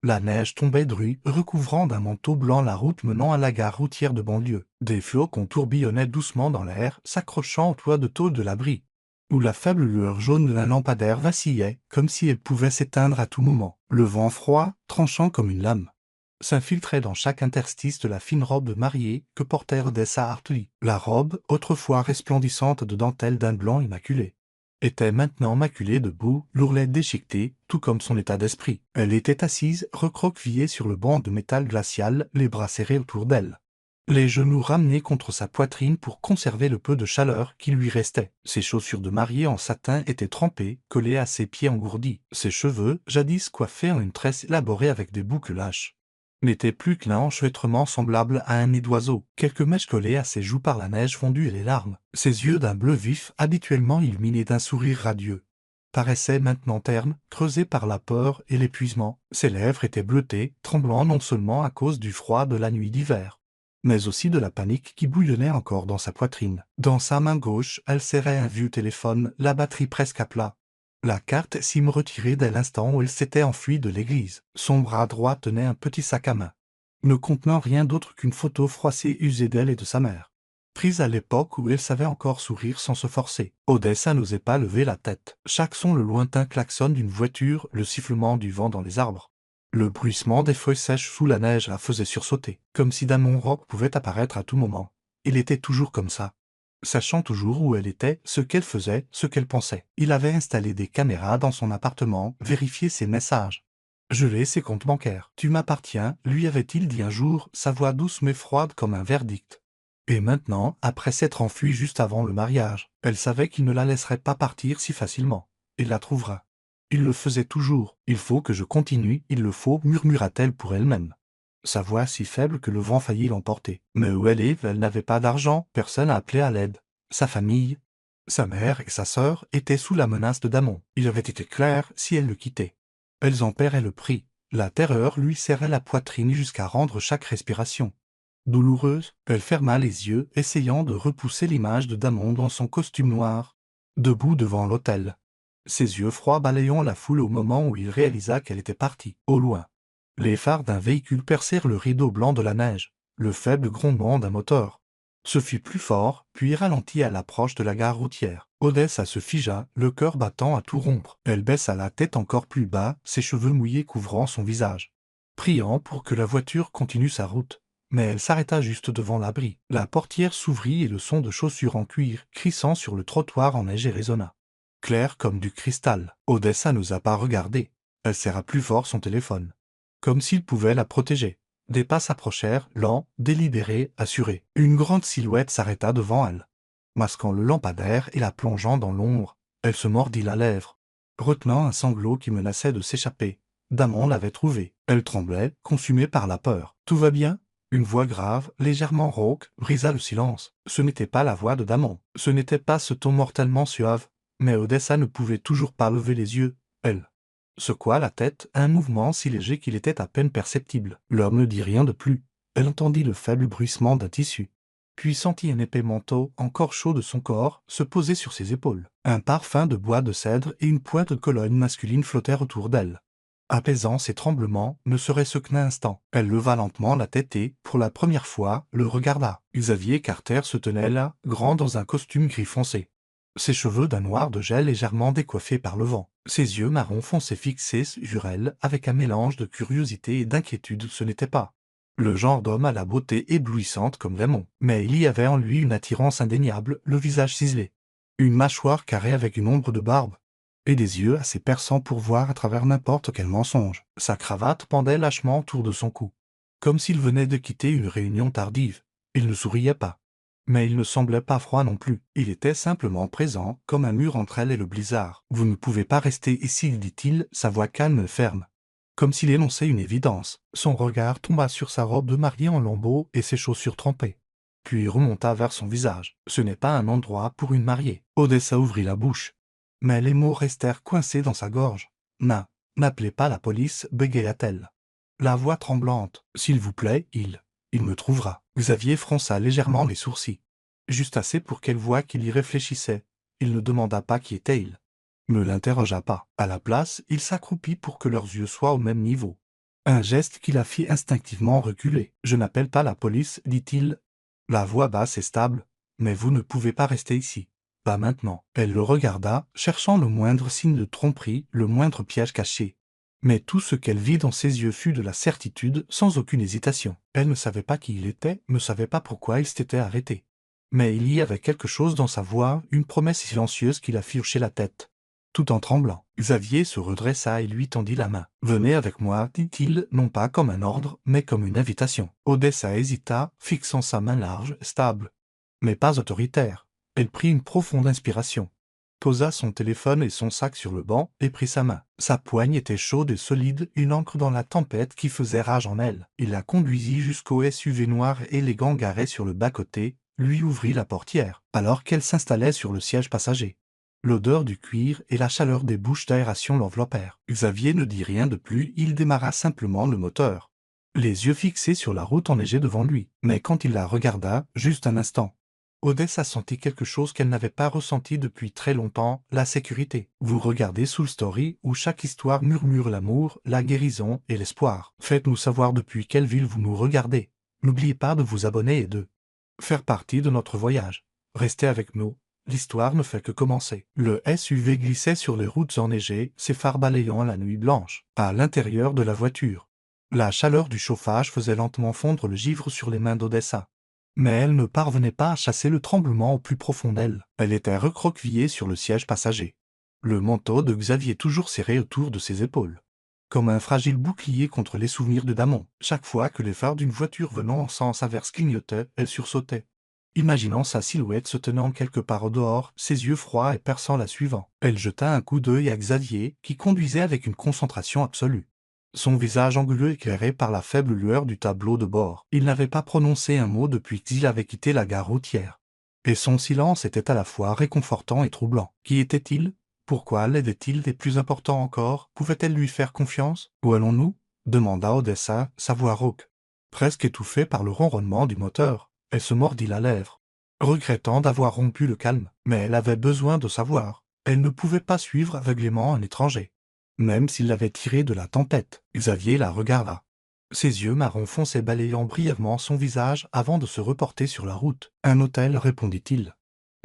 La neige tombait drue, recouvrant d'un manteau blanc la route menant à la gare routière de banlieue. Des flocons tourbillonnaient doucement dans l'air, s'accrochant au toit de tôle de l'abri, où la faible lueur jaune d'un lampadaire vacillait, comme si elle pouvait s'éteindre à tout moment. Le vent froid, tranchant comme une lame, s'infiltrait dans chaque interstice de la fine robe de mariée que portait Odessa Hartley. La robe, autrefois resplendissante de dentelle d'un blanc immaculé, était maintenant maculée de boue, l'ourlet déchiqueté, tout comme son état d'esprit. Elle était assise, recroquevillée sur le banc de métal glacial, les bras serrés autour d'elle, les genoux ramenés contre sa poitrine pour conserver le peu de chaleur qui lui restait. Ses chaussures de mariée en satin étaient trempées, collées à ses pieds engourdis. Ses cheveux, jadis coiffés en une tresse élaborée avec des boucles lâches, n'était plus qu'un enchevêtrement semblable à un nid d'oiseau, quelques mèches collées à ses joues par la neige fondue et les larmes. Ses yeux d'un bleu vif, habituellement illuminés d'un sourire radieux, paraissaient maintenant ternes, creusés par la peur et l'épuisement. Ses lèvres étaient bleutées, tremblant non seulement à cause du froid de la nuit d'hiver, mais aussi de la panique qui bouillonnait encore dans sa poitrine. Dans sa main gauche, elle serrait un vieux téléphone, la batterie presque à plat, la carte SIM retirée dès l'instant où elle s'était enfuie de l'église. Son bras droit tenait un petit sac à main, ne contenant rien d'autre qu'une photo froissée usée d'elle et de sa mère, prise à l'époque où elle savait encore sourire sans se forcer. Odessa n'osait pas lever la tête. Chaque son, le lointain klaxon d'une voiture, le sifflement du vent dans les arbres, le bruissement des feuilles sèches sous la neige la faisait sursauter, comme si Damon Rock pouvait apparaître à tout moment. Il était toujours comme ça, sachant toujours où elle était, ce qu'elle faisait, ce qu'elle pensait. Il avait installé des caméras dans son appartement, vérifié ses messages, gelé ses comptes bancaires. « Tu m'appartiens », lui avait-il dit un jour, sa voix douce mais froide comme un verdict. Et maintenant, après s'être enfui juste avant le mariage, elle savait qu'il ne la laisserait pas partir si facilement. Il la trouvera. Il le faisait toujours. « Il faut que je continue, il le faut », murmura-t-elle pour elle-même, sa voix si faible que le vent faillit l'emporter. Mais où elle n'avait pas d'argent, personne à appeler à l'aide. Sa famille, sa mère et sa sœur étaient sous la menace de Damon. Il avait été clair, si elle le quittait, elles en paieraient le prix. La terreur lui serrait la poitrine jusqu'à rendre chaque respiration douloureuse. Elle ferma les yeux, essayant de repousser l'image de Damon dans son costume noir, debout devant l'autel, ses yeux froids balayant la foule au moment où il réalisa qu'elle était partie. Au loin, les phares d'un véhicule percèrent le rideau blanc de la neige. Le faible grondement d'un moteur se fit plus fort, puis ralentit à l'approche de la gare routière. Odessa se figea, le cœur battant à tout rompre. Elle baissa la tête encore plus bas, ses cheveux mouillés couvrant son visage, priant pour que la voiture continue sa route. Mais elle s'arrêta juste devant l'abri. La portière s'ouvrit et le son de chaussures en cuir, crissant sur le trottoir enneigé résonna, clair comme du cristal. Odessa n'osa pas regarder. Elle serra plus fort son téléphone, comme s'il pouvait la protéger. Des pas s'approchèrent, lents, délibérés, assurés. Une grande silhouette s'arrêta devant elle, masquant le lampadaire et la plongeant dans l'ombre. Elle se mordit la lèvre, retenant un sanglot qui menaçait de s'échapper. Damon l'avait trouvée. Elle tremblait, consumée par la peur. « Tout va bien ?» Une voix grave, légèrement rauque, brisa le silence. Ce n'était pas la voix de Damon. Ce n'était pas ce ton mortellement suave. Mais Odessa ne pouvait toujours pas lever les yeux. Elle secoua la tête, un mouvement si léger qu'il était à peine perceptible. L'homme ne dit rien de plus. Elle entendit le faible bruissement d'un tissu, puis sentit un épais manteau, encore chaud de son corps, se poser sur ses épaules. Un parfum de bois de cèdre et une pointe de colonne masculine flottèrent autour d'elle, apaisant ses tremblements, ne serait-ce qu'un instant. Elle leva lentement la tête et, pour la première fois, le regarda. Xavier Carter se tenait là, grand dans un costume gris foncé, ses cheveux d'un noir de gel légèrement décoiffés par le vent, ses yeux marron foncé fixés sur elle avec un mélange de curiosité et d'inquiétude. Ce n'était pas le genre d'homme à la beauté éblouissante comme Raymond, mais il y avait en lui une attirance indéniable, le visage ciselé, une mâchoire carrée avec une ombre de barbe, et des yeux assez perçants pour voir à travers n'importe quel mensonge. Sa cravate pendait lâchement autour de son cou, comme s'il venait de quitter une réunion tardive. Il ne souriait pas, mais il ne semblait pas froid non plus. Il était simplement présent, comme un mur entre elle et le blizzard. « Vous ne pouvez pas rester ici, dit-il, sa voix calme et ferme, comme s'il énonçait une évidence. Son regard tomba sur sa robe de mariée en lambeaux et ses chaussures trempées, puis remonta vers son visage. « Ce n'est pas un endroit pour une mariée. » Odessa ouvrit la bouche, mais les mots restèrent coincés dans sa gorge. « N'appelez pas la police, bégaya-t-elle, la voix tremblante. « S'il vous plaît, il me trouvera. » Xavier fronça légèrement les sourcils, juste assez pour qu'elle voie qu'il y réfléchissait. Il ne demanda pas qui était-il, ne l'interrogea pas. À la place, il s'accroupit pour que leurs yeux soient au même niveau, Un geste qui la fit instinctivement reculer. « Je n'appelle pas la police, dit-il. La voix basse et stable. Mais vous ne pouvez pas rester ici. Pas maintenant. » Elle le regarda, cherchant le moindre signe de tromperie, le moindre piège caché. Mais tout ce qu'elle vit dans ses yeux fut de la certitude, sans aucune hésitation. Elle ne savait pas qui il était, ne savait pas pourquoi il s'était arrêté. Mais il y avait quelque chose dans sa voix, une promesse silencieuse qui la fit hocher la tête. Tout en tremblant, Xavier se redressa et lui tendit la main. « Venez avec moi, dit-il, non pas comme un ordre, mais comme une invitation. » Odessa hésita, fixant sa main large, stable, mais pas autoritaire. Elle prit une profonde inspiration, posa son téléphone et son sac sur le banc et prit sa main. Sa poigne était chaude et solide, une encre dans la tempête qui faisait rage en elle. Il la conduisit jusqu'au SUV noir élégant garé sur le bas-côté, lui ouvrit la portière, alors qu'elle s'installait sur le siège passager. L'odeur du cuir et la chaleur des bouches d'aération l'enveloppèrent. Xavier ne dit rien de plus, il démarra simplement le moteur, les yeux fixés sur la route enneigée devant lui. Mais quand il la regarda, juste un instant, Odessa sentit quelque chose qu'elle n'avait pas ressenti depuis très longtemps, la sécurité. Vous regardez Soul Story, où chaque histoire murmure l'amour, la guérison et l'espoir. Faites-nous savoir depuis quelle ville vous nous regardez. N'oubliez pas de vous abonner et de faire partie de notre voyage. Restez avec nous. L'histoire ne fait que commencer. Le SUV glissait sur les routes enneigées, ses phares balayant la nuit blanche. À l'intérieur de la voiture, la chaleur du chauffage faisait lentement fondre le givre sur les mains d'Odessa. Mais elle ne parvenait pas à chasser le tremblement au plus profond d'elle. Elle était recroquevillée sur le siège passager, le manteau de Xavier toujours serré autour de ses épaules, comme un fragile bouclier contre les souvenirs de Damon. Chaque fois que les phares d'une voiture venant en sens inverse clignotaient, elle sursautait, imaginant sa silhouette se tenant quelque part au dehors, ses yeux froids et perçants la suivant. Elle jeta un coup d'œil à Xavier, qui conduisait avec une concentration absolue, son visage anguleux éclairé par la faible lueur du tableau de bord. Il n'avait pas prononcé un mot depuis qu'il avait quitté la gare routière. Et son silence était à la fois réconfortant et troublant. Qui était-il? Pourquoi l'aidait-il? Et plus important encore, pouvait-elle lui faire confiance? Où allons-nous? Demanda Odessa, sa voix rauque, presque étouffée par le ronronnement du moteur. Elle se mordit la lèvre, regrettant d'avoir rompu le calme. Mais elle avait besoin de savoir. Elle ne pouvait pas suivre aveuglément un étranger, même s'il l'avait tiré de la tempête. Xavier la regarda, ses yeux marron foncé balayant brièvement son visage avant de se reporter sur la route. « Un hôtel, répondit-il,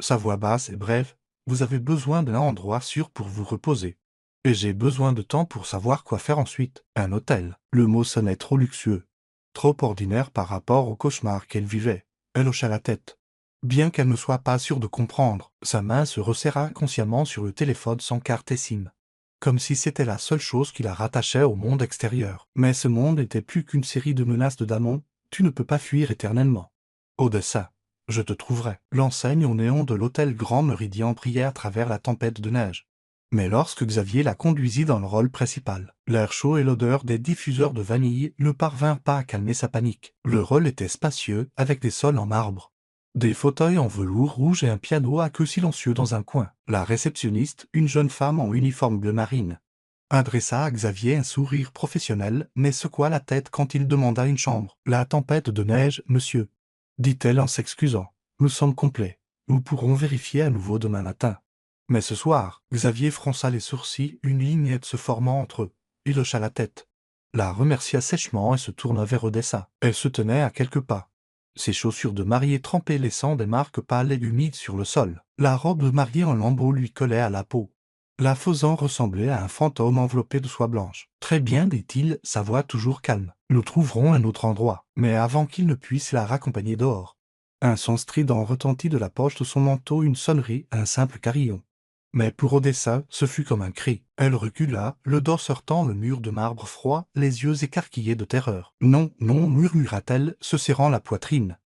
sa voix basse et brève. Vous avez besoin d'un endroit sûr pour vous reposer. Et j'ai besoin de temps pour savoir quoi faire ensuite. Un hôtel. » Le mot sonnait trop luxueux, trop ordinaire par rapport au cauchemar qu'elle vivait. Elle hocha la tête, bien qu'elle ne soit pas sûre de comprendre. Sa main se resserra inconsciemment sur le téléphone sans carte SIM, comme si c'était la seule chose qui la rattachait au monde extérieur. Mais ce monde n'était plus qu'une série de menaces de Damon. Tu ne peux pas fuir éternellement. Odessa, je te trouverai. L'enseigne au néon de l'hôtel Grand Méridien brillait à travers la tempête de neige. Mais lorsque Xavier la conduisit dans le rôle principal, l'air chaud et l'odeur des diffuseurs de vanille ne parvinrent pas à calmer sa panique. Le rôle était spacieux, avec des sols en marbre, des fauteuils en velours rouge et un piano à queue silencieux dans un coin. La réceptionniste, une jeune femme en uniforme bleu marine, adressa à Xavier un sourire professionnel, mais secoua la tête quand il demanda une chambre. « La tempête de neige, monsieur, » dit-elle en s'excusant. « Nous sommes complets. Nous pourrons vérifier à nouveau demain matin. » Mais ce soir, Xavier fronça les sourcils, une lignette se formant entre eux. Il hocha la tête, la remercia sèchement et se tourna vers Odessa. Elle se tenait à quelques pas, ses chaussures de mariée trempées laissant des marques pâles et humides sur le sol. La robe de mariée en lambeaux lui collait à la peau, la faisant ressembler à un fantôme enveloppé de soie blanche. « Très bien, dit-il, sa voix toujours calme. Nous trouverons un autre endroit. » Mais avant qu'il ne puisse la raccompagner dehors, un son strident retentit de la poche de son manteau, une sonnerie, un simple carillon. Mais pour Odessa, ce fut comme un cri. Elle recula, le dos heurtant le mur de marbre froid, les yeux écarquillés de terreur. « Non, non, murmura-t-elle, se serrant la poitrine,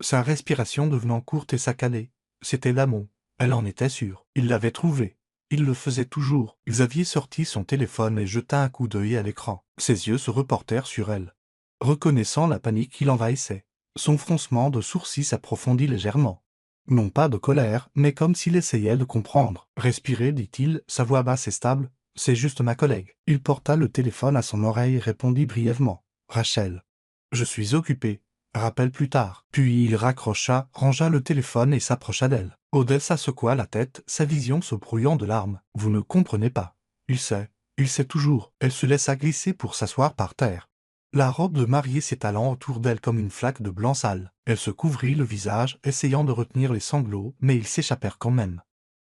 sa respiration devenant courte et saccadée. C'était Damon. Elle en était sûre. Il l'avait trouvé. Il le faisait toujours. Xavier sortit son téléphone et jeta un coup d'œil à l'écran. Ses yeux se reportèrent sur elle, reconnaissant la panique qui l'envahissait. Son froncement de sourcils s'approfondit légèrement. Non pas de colère, mais comme s'il essayait de comprendre. « Respirez, dit-il, sa voix basse et stable. C'est juste ma collègue. » Il porta le téléphone à son oreille et répondit brièvement. « Rachel. Je suis occupé. Rappelle plus tard. » Puis il raccrocha, rangea le téléphone et s'approcha d'elle. Odessa secoua la tête, sa vision se brouillant de larmes. « Vous ne comprenez pas. Il sait toujours. » Elle se laissa glisser pour s'asseoir par terre, La robe de mariée s'étalant autour d'elle comme une flaque de blanc sale. Elle se couvrit le visage, essayant de retenir les sanglots, mais ils s'échappèrent quand même.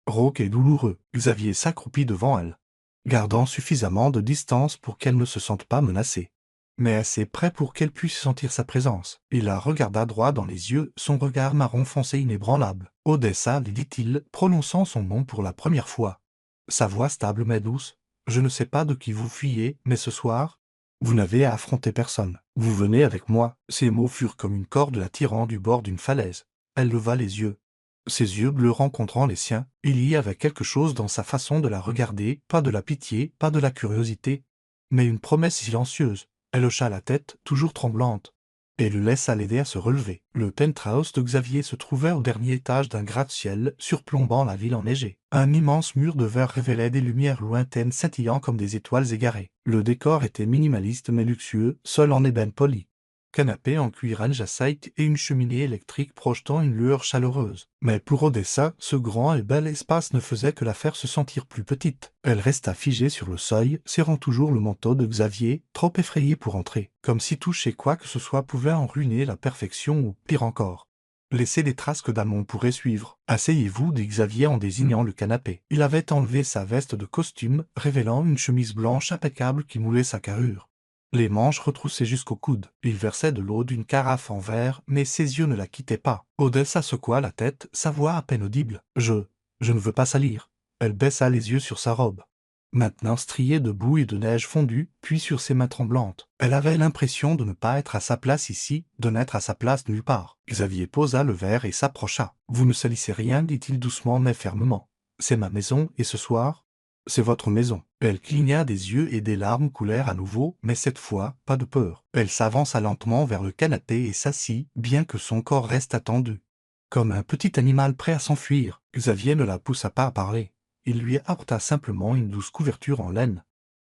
Rauque et douloureux, Xavier s'accroupit devant elle, gardant suffisamment de distance pour qu'elle ne se sente pas menacée, mais assez près pour qu'elle puisse sentir sa présence. Il la regarda droit dans les yeux, son regard marron foncé inébranlable. « Odessa, lui dit-il, prononçant son nom pour la première fois. Sa voix stable mais douce. Je ne sais pas de qui vous fuyez, mais ce soir, vous n'avez à affronter personne. Vous venez avec moi. » Ces mots furent comme une corde la tirant du bord d'une falaise. Elle leva les yeux. Ses yeux bleus rencontrant les siens, il y avait quelque chose dans sa façon de la regarder, pas de la pitié, pas de la curiosité, mais une promesse silencieuse. Elle hocha la tête, toujours tremblante, et le laissa l'aider à se relever. Le penthouse de Xavier se trouvait au dernier étage d'un gratte-ciel surplombant la ville enneigée. Un immense mur de verre révélait des lumières lointaines scintillant comme des étoiles égarées. Le décor était minimaliste mais luxueux, sol en ébène poli. Canapé en cuir andesite et une cheminée électrique projetant une lueur chaleureuse. Mais pour Odessa, ce grand et bel espace ne faisait que la faire se sentir plus petite. Elle resta figée sur le seuil, serrant toujours le manteau de Xavier, trop effrayée pour entrer, comme si toucher quoi que ce soit pouvait en ruiner la perfection ou, pire encore, laisser des traces que Damon pourrait suivre. « Asseyez-vous, dit Xavier en désignant le canapé. Il avait enlevé sa veste de costume, révélant une chemise blanche impeccable qui moulait sa carrure. Les manches retroussées jusqu'au coude. Il versait de l'eau d'une carafe en verre, mais ses yeux ne la quittaient pas. Odessa secoua la tête, sa voix à peine audible. « Je ne veux pas salir. » Elle baissa les yeux sur sa robe, maintenant striée de boue et de neige fondue, puis sur ses mains tremblantes. Elle avait l'impression de ne pas être à sa place ici, de n'être à sa place nulle part. Xavier posa le verre et s'approcha. « Vous ne salissez rien, dit-il doucement mais fermement. C'est ma maison, et ce soir, c'est votre maison. » Elle cligna des yeux et des larmes coulèrent à nouveau, mais cette fois, pas de peur. Elle s'avança lentement vers le canapé et s'assit, bien que son corps reste tendu, comme un petit animal prêt à s'enfuir. Xavier ne la poussa pas à parler. Il lui apporta simplement une douce couverture en laine,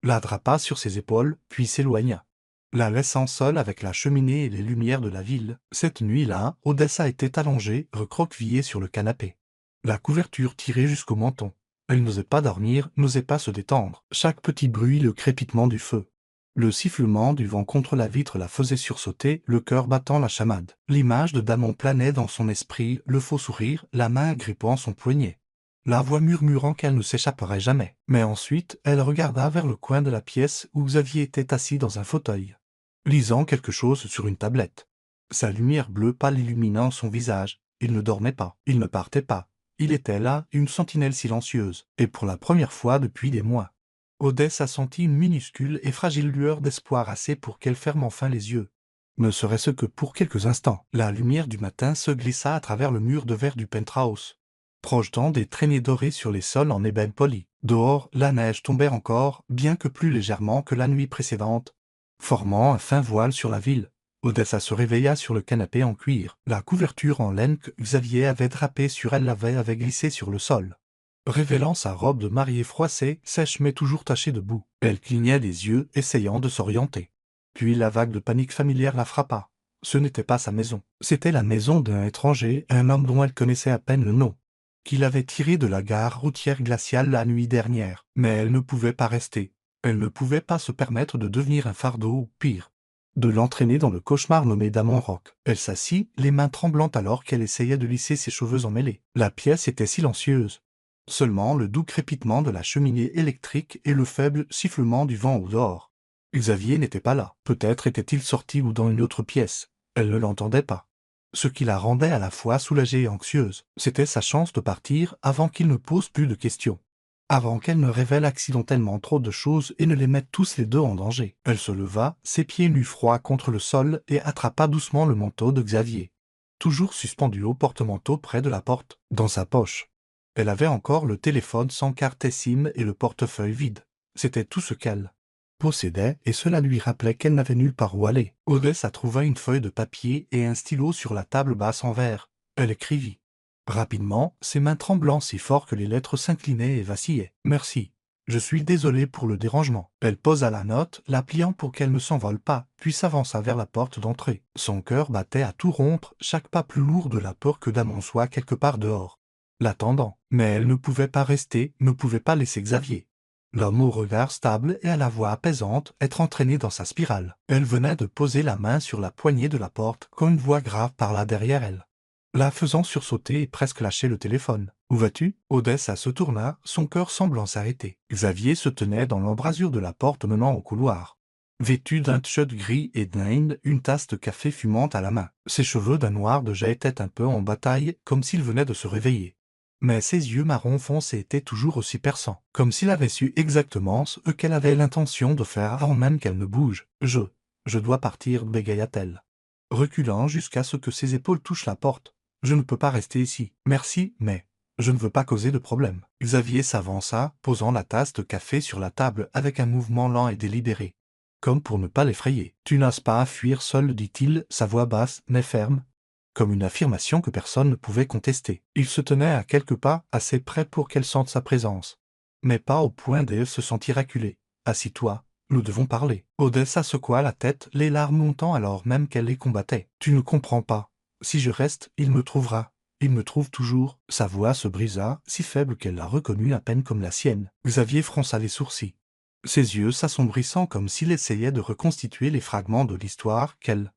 la drapa sur ses épaules, puis s'éloigna, la laissant seule avec la cheminée et les lumières de la ville. Cette nuit-là, Odessa était allongée, recroquevillée sur le canapé, la couverture tirée jusqu'au menton. Elle n'osait pas dormir, n'osait pas se détendre. Chaque petit bruit, le crépitement du feu, le sifflement du vent contre la vitre la faisait sursauter, le cœur battant la chamade. L'image de Damon planait dans son esprit, le faux sourire, la main agrippant son poignet, la voix murmurant qu'elle ne s'échapperait jamais. Mais ensuite, elle regarda vers le coin de la pièce où Xavier était assis dans un fauteuil, lisant quelque chose sur une tablette. Sa lumière bleue pâle illuminant son visage. Il ne dormait pas, il ne partait pas. Il était là, une sentinelle silencieuse, et pour la première fois depuis des mois, Odessa sentit une minuscule et fragile lueur d'espoir assez pour qu'elle ferme enfin les yeux. Ne serait-ce que pour quelques instants. La lumière du matin se glissa à travers le mur de verre du penthouse, projetant des traînées dorées sur les sols en ébène poli. Dehors, la neige tombait encore, bien que plus légèrement que la nuit précédente, formant un fin voile sur la ville. Odessa se réveilla sur le canapé en cuir. La couverture en laine que Xavier avait drapée sur elle avait glissé sur le sol, révélant sa robe de mariée froissée, sèche mais toujours tachée de boue. Elle clignait des yeux, essayant de s'orienter. Puis la vague de panique familière la frappa. Ce n'était pas sa maison. C'était la maison d'un étranger, un homme dont elle connaissait à peine le nom, qu'il avait tiré de la gare routière glaciale la nuit dernière. Mais elle ne pouvait pas rester. Elle ne pouvait pas se permettre de devenir un fardeau ou pire, de l'entraîner dans le cauchemar nommé Damon Rock. Elle s'assit, les mains tremblantes alors qu'elle essayait de lisser ses cheveux emmêlés. La pièce était silencieuse. Seulement le doux crépitement de la cheminée électrique et le faible sifflement du vent au dehors. Xavier n'était pas là. Peut-être était-il sorti ou dans une autre pièce. Elle ne l'entendait pas. Ce qui la rendait à la fois soulagée et anxieuse. C'était sa chance de partir avant qu'il ne pose plus de questions, avant qu'elle ne révèle accidentellement trop de choses et ne les mette tous les deux en danger. Elle se leva, ses pieds nus froids contre le sol, et attrapa doucement le manteau de Xavier, toujours suspendu au porte-manteau près de la porte. Dans sa poche, elle avait encore le téléphone sans carte SIM et le portefeuille vide. C'était tout ce qu'elle possédait, et cela lui rappelait qu'elle n'avait nulle part où aller. Odessa trouva une feuille de papier et un stylo sur la table basse en verre. Elle écrivit rapidement, ses mains tremblant si fort que les lettres s'inclinaient et vacillaient. « Merci. Je suis désolé pour le dérangement. » Elle posa la note, la pliant pour qu'elle ne s'envole pas, puis s'avança vers la porte d'entrée. Son cœur battait à tout rompre, chaque pas plus lourd de la peur que Damon soit quelque part dehors, l'attendant. Mais elle ne pouvait pas rester, ne pouvait pas laisser Xavier L'homme au regard stable et à la voix apaisante être entraîné dans sa spirale. Elle venait de poser la main sur la poignée de la porte quand une voix grave parla derrière elle, la faisant sursauter et presque lâcher le téléphone. « Où vas-tu » Odessa se tourna, son cœur semblant s'arrêter. Xavier se tenait dans l'embrasure de la porte menant au couloir, vêtu d'un t-shirt gris et une tasse de café fumante à la main. Ses cheveux d'un noir de jet étaient un peu en bataille, comme s'il venait de se réveiller. Mais ses yeux marron foncé étaient toujours aussi perçants, comme s'il avait su exactement ce qu'elle avait l'intention de faire avant même qu'elle ne bouge. « Je dois partir » bégaya-t-elle, reculant jusqu'à ce que ses épaules touchent la porte. « Je ne peux pas rester ici. Merci, mais je ne veux pas causer de problème. » Xavier s'avança, posant la tasse de café sur la table avec un mouvement lent et délibéré, comme pour ne pas l'effrayer. « Tu n'as pas à fuir seul, dit-il, sa voix basse mais ferme, comme une affirmation que personne ne pouvait contester. Il se tenait à quelques pas, assez près pour qu'elle sente sa présence, mais pas au point de se sentir acculée. « Assis-toi, nous devons parler. » Odessa secoua la tête, les larmes montant alors même qu'elle les combattait. « Tu ne comprends pas. Si je reste, il me trouvera. Il me trouve toujours. » Sa voix se brisa, si faible qu'elle la reconnut à peine comme la sienne. Xavier fronça les sourcils, ses yeux s'assombrissant comme s'il essayait de reconstituer les fragments de l'histoire qu'elle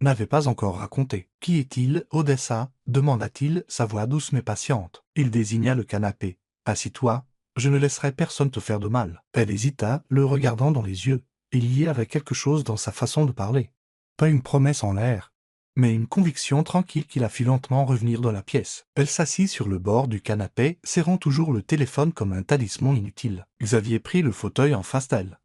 n'avait pas encore raconté. « Qui est-il, Odessa » demanda-t-il, sa voix douce mais patiente. Il désigna le canapé. « Assis-toi, je ne laisserai personne te faire de mal. » Elle hésita, le regardant dans les yeux. Il y avait quelque chose dans sa façon de parler. Pas une promesse en l'air, mais une conviction tranquille qui la fit lentement revenir dans la pièce. Elle s'assit sur le bord du canapé, serrant toujours le téléphone comme un talisman inutile. Xavier prit le fauteuil en face d'elle,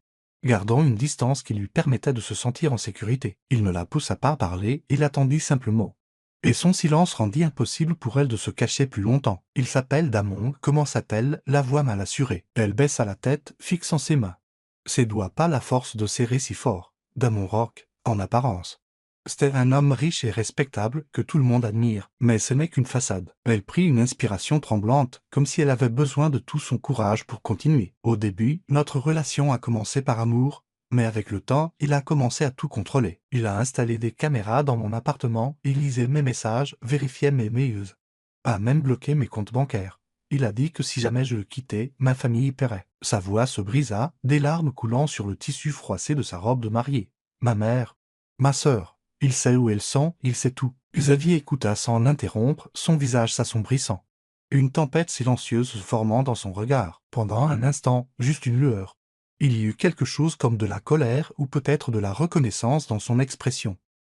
gardant une distance qui lui permettait de se sentir en sécurité. Il ne la poussa pas à parler, il attendit simplement. Et son silence rendit impossible pour elle de se cacher plus longtemps. « Il s'appelle Damon, commença-t-elle, la voix mal assurée. Elle baissa la tête, fixant ses mains. Ses doigts pas la force de serrer si fort. Damon Rock, en apparence. C'était un homme riche et respectable que tout le monde admire, mais ce n'est qu'une façade. » Elle prit une inspiration tremblante, comme si elle avait besoin de tout son courage pour continuer. « Au début, notre relation a commencé par amour, mais avec le temps, il a commencé à tout contrôler. Il a installé des caméras dans mon appartement, il lisait mes messages, vérifiait mes mails, a même bloqué mes comptes bancaires. Il a dit que si jamais je le quittais, ma famille y paierait. » Sa voix se brisa, des larmes coulant sur le tissu froissé de sa robe de mariée. « Ma mère, ma sœur. Il sait où elles sont, il sait tout. » Xavier écouta sans l'interrompre, son visage s'assombrissant, une tempête silencieuse se formant dans son regard. Pendant un instant, juste une lueur. Il y eut quelque chose comme de la colère ou peut-être de la reconnaissance dans son expression.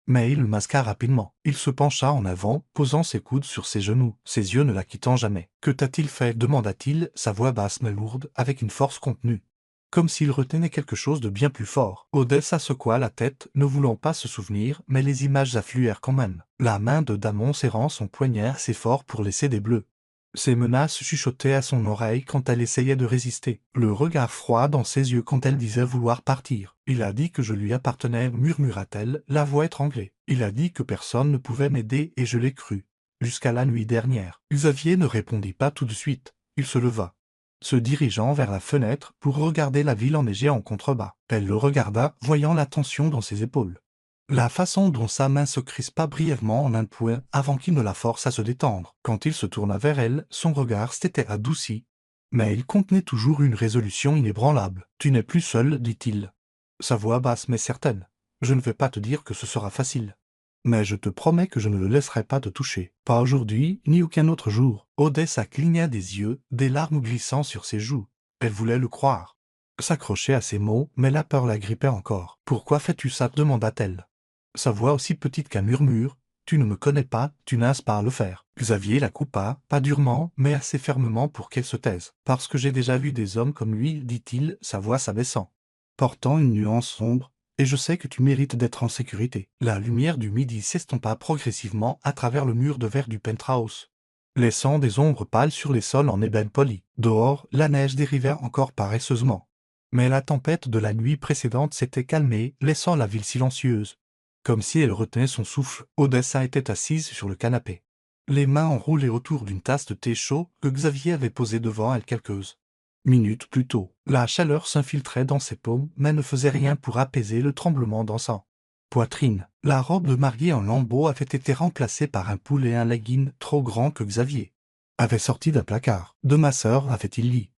Mais il le masqua rapidement. Il se pencha en avant, posant ses coudes sur ses genoux, ses yeux ne la quittant jamais. « Que t'a-t-il fait » demanda-t-il, sa voix basse mais lourde, avec une force contenue, comme s'il retenait quelque chose de bien plus fort. Odessa secoua la tête, ne voulant pas se souvenir, mais les images affluèrent quand même. La main de Damon serrant son poignet assez fort pour laisser des bleus. Ses menaces chuchotaient à son oreille quand elle essayait de résister. Le regard froid dans ses yeux quand elle disait vouloir partir. « Il a dit que je lui appartenais » murmura-t-elle, la voix étranglée. « Il a dit que personne ne pouvait m'aider et je l'ai cru. Jusqu'à la nuit dernière. » Xavier ne répondit pas tout de suite. Il se leva, se dirigeant vers la fenêtre pour regarder la ville enneigée en contrebas. Elle le regarda, voyant la tension dans ses épaules, la façon dont sa main se crispa brièvement en un point avant qu'il ne la force à se détendre. Quand il se tourna vers elle, son regard s'était adouci, mais il contenait toujours une résolution inébranlable. « Tu n'es plus seul, dit-il, sa voix basse mais certaine. Je ne vais pas te dire que ce sera facile, mais je te promets que je ne le laisserai pas te toucher. Pas aujourd'hui, ni aucun autre jour. » Odessa cligna des yeux, des larmes glissant sur ses joues. Elle voulait le croire, s'accrocher à ses mots, mais la peur la grippait encore. « Pourquoi fais-tu ça » demanda-t-elle, sa voix aussi petite qu'un murmure. « Tu ne me connais pas, tu n'as pas à le faire. » Xavier la coupa, pas durement, mais assez fermement pour qu'elle se taise. « Parce que j'ai déjà vu des hommes comme lui, dit-il, sa voix s'abaissant, portant une nuance sombre, et je sais que tu mérites d'être en sécurité. » La lumière du midi s'estompa progressivement à travers le mur de verre du penthouse, laissant des ombres pâles sur les sols en ébène poli. Dehors, la neige dérivait encore paresseusement, mais la tempête de la nuit précédente s'était calmée, laissant la ville silencieuse, comme si elle retenait son souffle. Odessa était assise sur le canapé, les mains enroulées autour d'une tasse de thé chaud que Xavier avait posée devant elle quelques minutes plus tôt. La chaleur s'infiltrait dans ses paumes, mais ne faisait rien pour apaiser le tremblement dans sa poitrine. La robe de mariée en lambeaux avait été remplacée par un pull et un legging trop grand que Xavier avait sorti d'un placard. De ma sœur avait-il dit.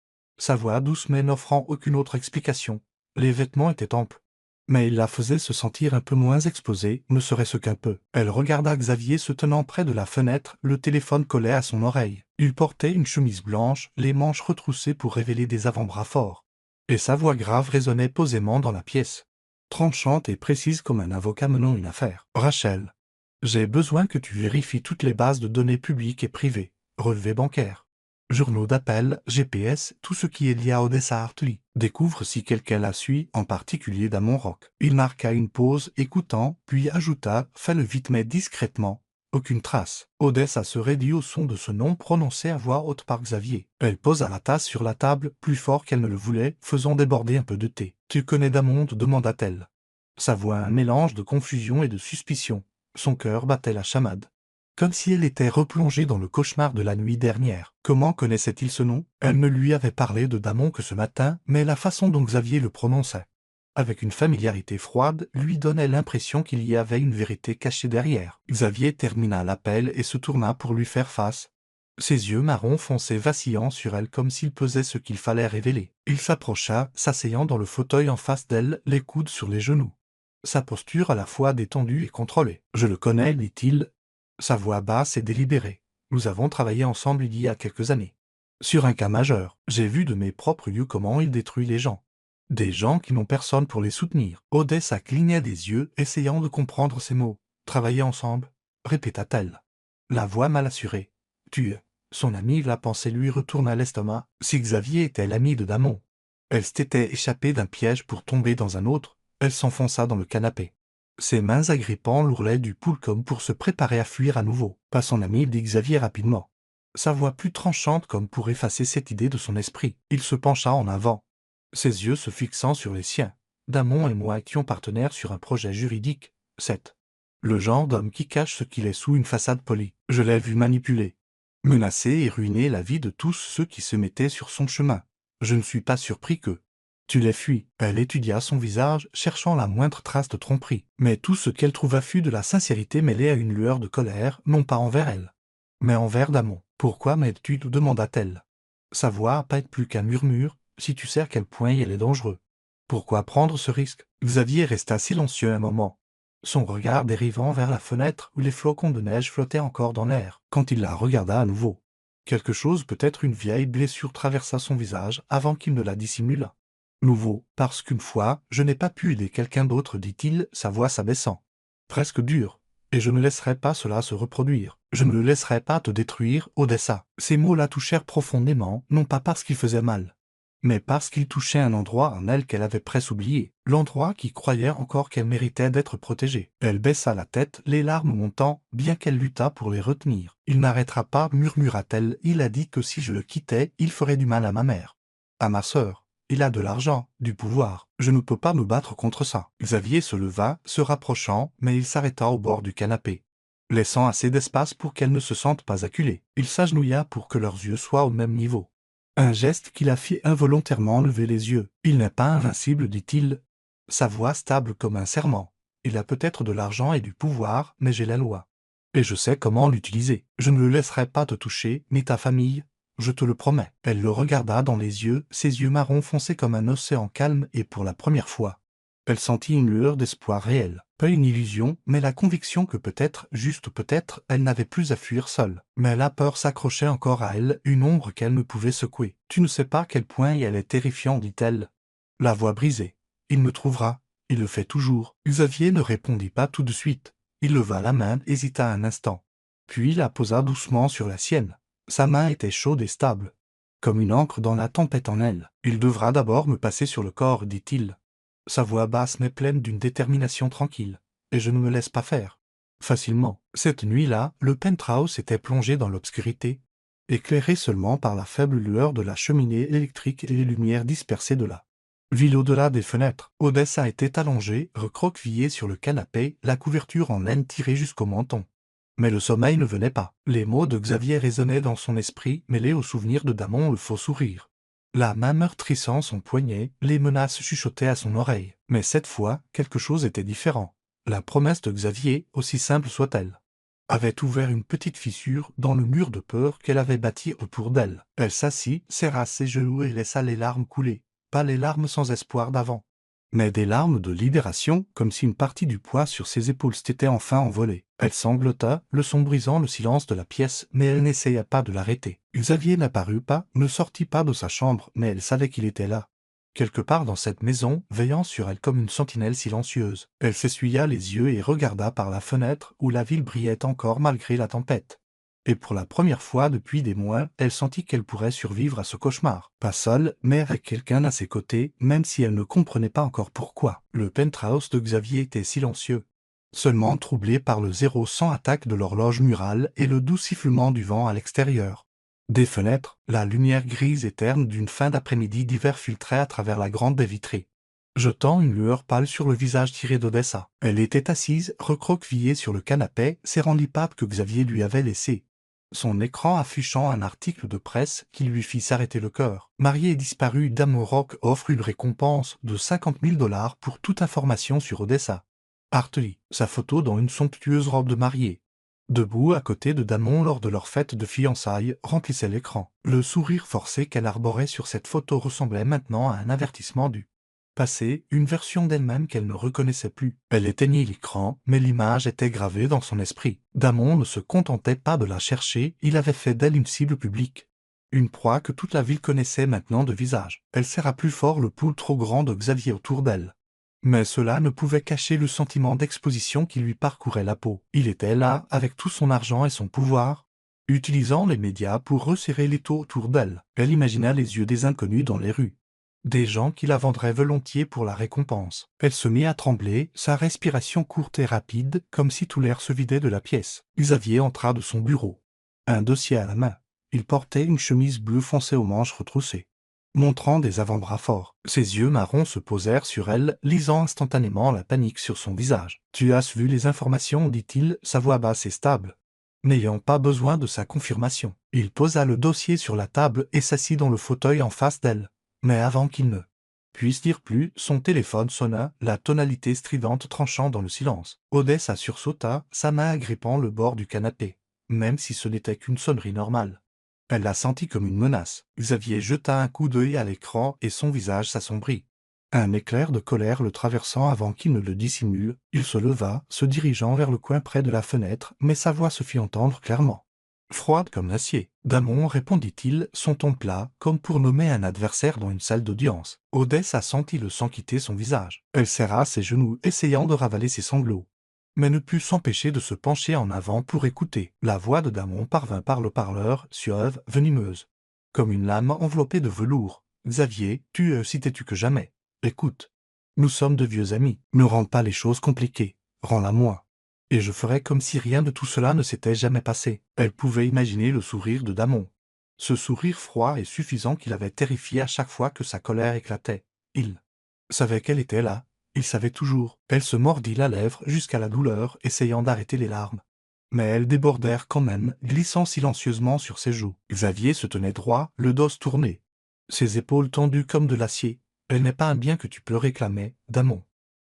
sa voix douce mais n'offrant aucune autre explication. Les vêtements étaient amples. Mais il la faisait se sentir un peu moins exposée, ne serait-ce qu'un peu. Elle regarda Xavier se tenant près de la fenêtre, le téléphone collé à son oreille. Il portait une chemise blanche, les manches retroussées pour révéler des avant-bras forts. Et sa voix grave résonnait posément dans la pièce. Tranchante et précise comme un avocat menant une affaire. « Rachel, j'ai besoin que tu vérifies toutes les bases de données publiques et privées, relevés bancaires, journaux d'appel, GPS, tout ce qui est lié à Odessa Hartley. Découvre si quelqu'un la suit, en particulier Damon Rock. » Il marqua une pause, écoutant, puis ajouta, fais-le vite mais discrètement. Aucune trace. Odessa se raidit au son de ce nom prononcé à voix haute par Xavier. Elle posa la tasse sur la table, plus fort qu'elle ne le voulait, faisant déborder un peu de thé. « Tu connais Damon ?» demanda-t-elle. Sa voix un mélange de confusion et de suspicion. Son cœur battait la chamade. Comme si elle était replongée dans le cauchemar de la nuit dernière. Comment connaissait-il ce nom? Elle ne lui avait parlé de Damon que ce matin, mais la façon dont Xavier le prononçait, avec une familiarité froide, lui donnait l'impression qu'il y avait une vérité cachée derrière. Xavier termina l'appel et se tourna pour lui faire face. Ses yeux marron foncé vacillant sur elle comme s'il pesait ce qu'il fallait révéler. Il s'approcha, s'asseyant dans le fauteuil en face d'elle, les coudes sur les genoux. Sa posture à la fois détendue et contrôlée. « Je le connais, dit-il. » Sa voix basse et délibérée. « Nous avons travaillé ensemble il y a quelques années. Sur un cas majeur, j'ai vu de mes propres yeux comment il détruit les gens. Des gens qui n'ont personne pour les soutenir. » Odessa clignait des yeux, essayant de comprendre ces mots. « Travailler ensemble ?» répéta-t-elle. La voix mal assurée. « Tu es son ami ?» La pensée lui retourna l'estomac. Si Xavier était l'ami de Damon. Elle s'était échappée d'un piège pour tomber dans un autre. Elle s'enfonça dans le canapé. Ses mains agrippant l'ourlet du poule comme pour se préparer à fuir à nouveau. « Pas son ami ?» dit Xavier rapidement. Sa voix plus tranchante comme pour effacer cette idée de son esprit. Il se pencha en avant, ses yeux se fixant sur les siens. « Damon et moi étions partenaires sur un projet juridique. 7. Le genre d'homme qui cache ce qu'il est sous une façade polie. Je l'ai vu manipuler, menacer et ruiner la vie de tous ceux qui se mettaient sur son chemin. Je ne suis pas surpris que... » Tu les fuis. Elle étudia son visage, cherchant la moindre trace de tromperie. Mais tout ce qu'elle trouva fut de la sincérité mêlée à une lueur de colère, non pas envers elle, mais envers Damon. « Pourquoi m'aides-tu ?» demanda-t-elle. Sa voix à peine plus qu'un murmure, « Si tu sais à quel point il est dangereux. Pourquoi prendre ce risque ?» Xavier resta silencieux un moment, son regard dérivant vers la fenêtre où les flocons de neige flottaient encore dans l'air. Quand il la regarda à nouveau, quelque chose, peut-être une vieille blessure, traversa son visage avant qu'il ne la dissimulât. Nouveau, parce qu'une fois, je n'ai pas pu aider quelqu'un d'autre, dit-il, sa voix s'abaissant, presque dure, et je ne laisserai pas cela se reproduire. Je ne le laisserai pas te détruire, Odessa. Ces mots la touchèrent profondément, non pas parce qu'ils faisaient mal, mais parce qu'ils touchaient un endroit en elle qu'elle avait presque oublié, l'endroit qui croyait encore qu'elle méritait d'être protégée. Elle baissa la tête, les larmes montant, bien qu'elle luttât pour les retenir. « Il n'arrêtera pas, murmura-t-elle, il a dit que si je le quittais, il ferait du mal à ma mère, à ma sœur. Il a de l'argent, du pouvoir. Je ne peux pas me battre contre ça. » Xavier se leva, se rapprochant, mais il s'arrêta au bord du canapé, laissant assez d'espace pour qu'elle ne se sente pas acculée. Il s'agenouilla pour que leurs yeux soient au même niveau. Un geste qui la fit involontairement lever les yeux. « Il n'est pas invincible, dit-il, sa voix stable comme un serment. Il a peut-être de l'argent et du pouvoir, mais j'ai la loi. Et je sais comment l'utiliser. Je ne le laisserai pas te toucher, ni ta famille. Je te le promets. » Elle le regarda dans les yeux, ses yeux marron foncés comme un océan calme, et pour la première fois, elle sentit une lueur d'espoir réel. Pas une illusion, mais la conviction que peut-être, juste peut-être, elle n'avait plus à fuir seule. Mais la peur s'accrochait encore à elle, une ombre qu'elle ne pouvait secouer. « Tu ne sais pas à quel point elle est terrifiante, dit-elle, la voix brisée. Il me trouvera. Il le fait toujours. » Xavier ne répondit pas tout de suite. Il leva la main, hésita un instant, puis la posa doucement sur la sienne. Sa main était chaude et stable, comme une encre dans la tempête en elle. « Il devra d'abord me passer sur le corps, dit-il, sa voix basse mais pleine d'une détermination tranquille. Et je ne me laisse pas faire facilement. » Cette nuit-là, le penthouse était plongé dans l'obscurité, éclairé seulement par la faible lueur de la cheminée électrique et les lumières dispersées de la ville au-delà des fenêtres. Odessa était allongée, recroquevillée sur le canapé, la couverture en laine tirée jusqu'au menton. Mais le sommeil ne venait pas. Les mots de Xavier résonnaient dans son esprit, mêlés au souvenir de Damon, le faux sourire, la main meurtrissant son poignet, les menaces chuchotaient à son oreille. Mais cette fois, quelque chose était différent. La promesse de Xavier, aussi simple soit-elle, avait ouvert une petite fissure dans le mur de peur qu'elle avait bâti autour d'elle. Elle s'assit, serra ses genoux et laissa les larmes couler. Pas les larmes sans espoir d'avant, mais des larmes de libération, comme si une partie du poids sur ses épaules s'était enfin envolée. Elle sanglota, le son brisant le silence de la pièce, mais elle n'essaya pas de l'arrêter. Xavier n'apparut pas, ne sortit pas de sa chambre, mais elle savait qu'il était là, quelque part dans cette maison, veillant sur elle comme une sentinelle silencieuse. Elle s'essuya les yeux et regarda par la fenêtre où la ville brillait encore malgré la tempête. Et pour la première fois depuis des mois, elle sentit qu'elle pourrait survivre à ce cauchemar. Pas seule, mais avec quelqu'un à ses côtés, même si elle ne comprenait pas encore pourquoi. Le penthouse de Xavier était silencieux, seulement troublé par le 0 sans attaque de l'horloge murale et le doux sifflement du vent à l'extérieur. Des fenêtres, la lumière grise et terne d'une fin d'après-midi d'hiver filtrait à travers la grande baie vitrée, jetant une lueur pâle sur le visage tiré d'Odessa. Elle était assise, recroquevillée sur le canapé, serrant l'ipad que Xavier lui avait laissé, son écran affichant un article de presse qui lui fit s'arrêter le cœur. Marié et disparu, Damorok offre une récompense de 50 000 $ pour toute information sur Odessa. Hartley, sa photo dans une somptueuse robe de mariée, debout à côté de Damon lors de leur fête de fiançailles, remplissait l'écran. Le sourire forcé qu'elle arborait sur cette photo ressemblait maintenant à un avertissement du passé, une version d'elle-même qu'elle ne reconnaissait plus. Elle éteignit l'écran, mais l'image était gravée dans son esprit. Damon ne se contentait pas de la chercher, il avait fait d'elle une cible publique, une proie que toute la ville connaissait maintenant de visage. Elle serra plus fort le pouls trop grand de Xavier autour d'elle, mais cela ne pouvait cacher le sentiment d'exposition qui lui parcourait la peau. Il était là, avec tout son argent et son pouvoir, utilisant les médias pour resserrer l'étau autour d'elle. Elle imagina les yeux des inconnus dans les rues, des gens qui la vendraient volontiers pour la récompense. Elle se mit à trembler, sa respiration courte et rapide, comme si tout l'air se vidait de la pièce. Xavier entra de son bureau, un dossier à la main. Il portait une chemise bleue foncée aux manches retroussées, montrant des avant-bras forts. Ses yeux marrons se posèrent sur elle, lisant instantanément la panique sur son visage. « Tu as vu les informations » dit-il, sa voix basse et stable, n'ayant pas besoin de sa confirmation. Il posa le dossier sur la table et s'assit dans le fauteuil en face d'elle. Mais avant qu'il ne puisse dire plus, son téléphone sonna, la tonalité stridente tranchant dans le silence. Odessa sursauta, sa main agrippant le bord du canapé, même si ce n'était qu'une sonnerie normale. Elle la sentit comme une menace. Xavier jeta un coup d'œil à l'écran et son visage s'assombrit. Un éclair de colère le traversant avant qu'il ne le dissimule, il se leva, se dirigeant vers le coin près de la fenêtre, mais sa voix se fit entendre clairement, froide comme l'acier. « Damon, répondit-il, son ton plat, comme pour nommer un adversaire dans une salle d'audience. Odessa sentit le sang quitter son visage. Elle serra ses genoux, essayant de ravaler ses sanglots, mais ne put s'empêcher de se pencher en avant pour écouter. La voix de Damon parvint par le parleur, suave, venimeuse, comme une lame enveloppée de velours. « Xavier, tu es aussi têtu que jamais. Écoute, nous sommes de vieux amis. Ne rends pas les choses compliquées. Rends-la moi. Et je ferai comme si rien de tout cela ne s'était jamais passé. » Elle pouvait imaginer le sourire de Damon, ce sourire froid et suffisant qui l'avait terrifiée à chaque fois que sa colère éclatait. Il savait qu'elle était là, il savait toujours. Elle se mordit la lèvre jusqu'à la douleur, essayant d'arrêter les larmes, mais elles débordèrent quand même, glissant silencieusement sur ses joues. Xavier se tenait droit, le dos tourné, ses épaules tendues comme de l'acier. « Elle n'est pas un bien que tu peux réclamer, Damon,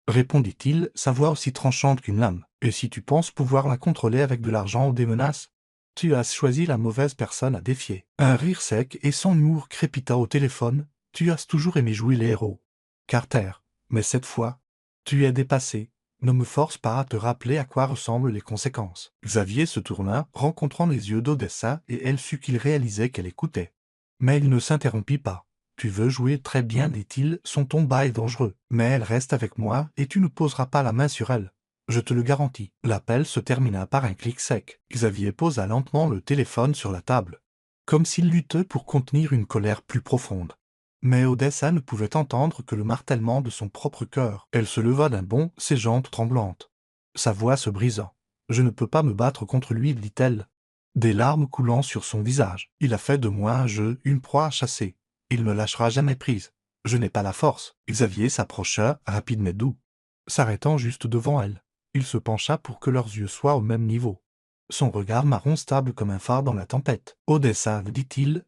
répondit-il, sa voix aussi tranchante qu'une lame. Et si tu penses pouvoir la contrôler avec de l'argent ou des menaces, tu as choisi la mauvaise personne à défier. » Un rire sec et sans humour crépita au téléphone. « Tu as toujours aimé jouer les héros, Carter, mais cette fois, tu es dépassé. Ne me force pas à te rappeler à quoi ressemblent les conséquences. » Xavier se tourna, rencontrant les yeux d'Odessa, et elle sut qu'il réalisait qu'elle écoutait. Mais il ne s'interrompit pas. « Tu veux jouer très bien, dit-il, son ton bas et dangereux. Mais elle reste avec moi, et tu ne poseras pas la main sur elle. Je te le garantis. » L'appel se termina par un clic sec. Xavier posa lentement le téléphone sur la table, comme s'il luttait pour contenir une colère plus profonde. Mais Odessa ne pouvait entendre que le martèlement de son propre cœur. Elle se leva d'un bond, ses jambes tremblantes, sa voix se brisant. « Je ne peux pas me battre contre lui, dit-elle, des larmes coulant sur son visage. Il a fait de moi un jeu, une proie à chasser. Il ne lâchera jamais prise. Je n'ai pas la force. » Xavier s'approcha, rapide mais doux, s'arrêtant juste devant elle. Il se pencha pour que leurs yeux soient au même niveau, son regard marron stable comme un phare dans la tempête. « Odessa, dit-il,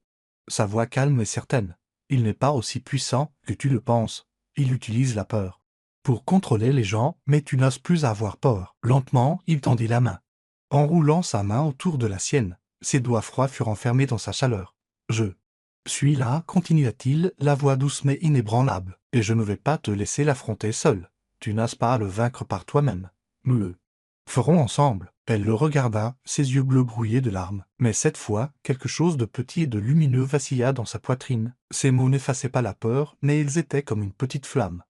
sa voix calme et certaine, il n'est pas aussi puissant que tu le penses. Il utilise la peur pour contrôler les gens, mais tu n'oses plus avoir peur. » Lentement, il tendit la main, En roulant sa main autour de la sienne, ses doigts froids furent enfermés dans sa chaleur. « Je suis là, continua-t-il, la voix douce mais inébranlable, et je ne vais pas te laisser l'affronter seul. Tu n'as pas à le vaincre par toi-même. Nous le ferons ensemble. » Elle le regarda, ses yeux bleus brouillés de larmes. Mais cette fois, quelque chose de petit et de lumineux vacilla dans sa poitrine. Ces mots n'effaçaient pas la peur, mais ils étaient comme une petite flamme,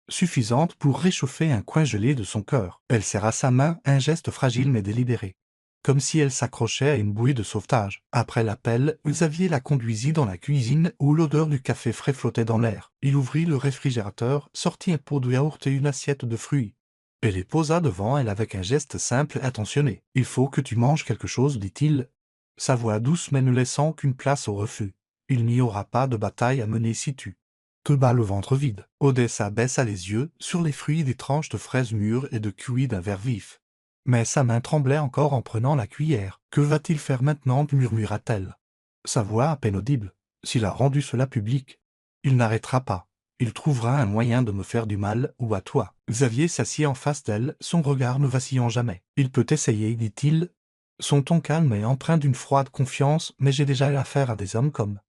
suffisante pour réchauffer un coin gelé de son cœur. Elle serra sa main, un geste fragile mais délibéré, comme si elle s'accrochait à une bouée de sauvetage. Après l'appel, Xavier la conduisit dans la cuisine où l'odeur du café frais flottait dans l'air. Il ouvrit le réfrigérateur, sortit un pot de yaourt et une assiette de fruits, et les posa devant elle avec un geste simple et attentionné. « Il faut que tu manges quelque chose, dit-il, sa voix douce mais ne laissant aucune place au refus. Il n'y aura pas de bataille à mener si tu te bats le ventre vide. » Odessa baissa les yeux sur les fruits des tranches de fraises mûres et de kiwis d'un vert vif. Mais sa main tremblait encore en prenant la cuillère. « Que va-t-il faire maintenant ?» murmura-t-elle. Sa voix à peine audible. « S'il a rendu cela public, il n'arrêtera pas. Il trouvera un moyen de me faire du mal, ou à toi. » Xavier s'assit en face d'elle, son regard ne vacillant jamais. « Il peut essayer, dit-il, son ton calme et empreint d'une froide confiance, mais j'ai déjà eu affaire à des hommes comme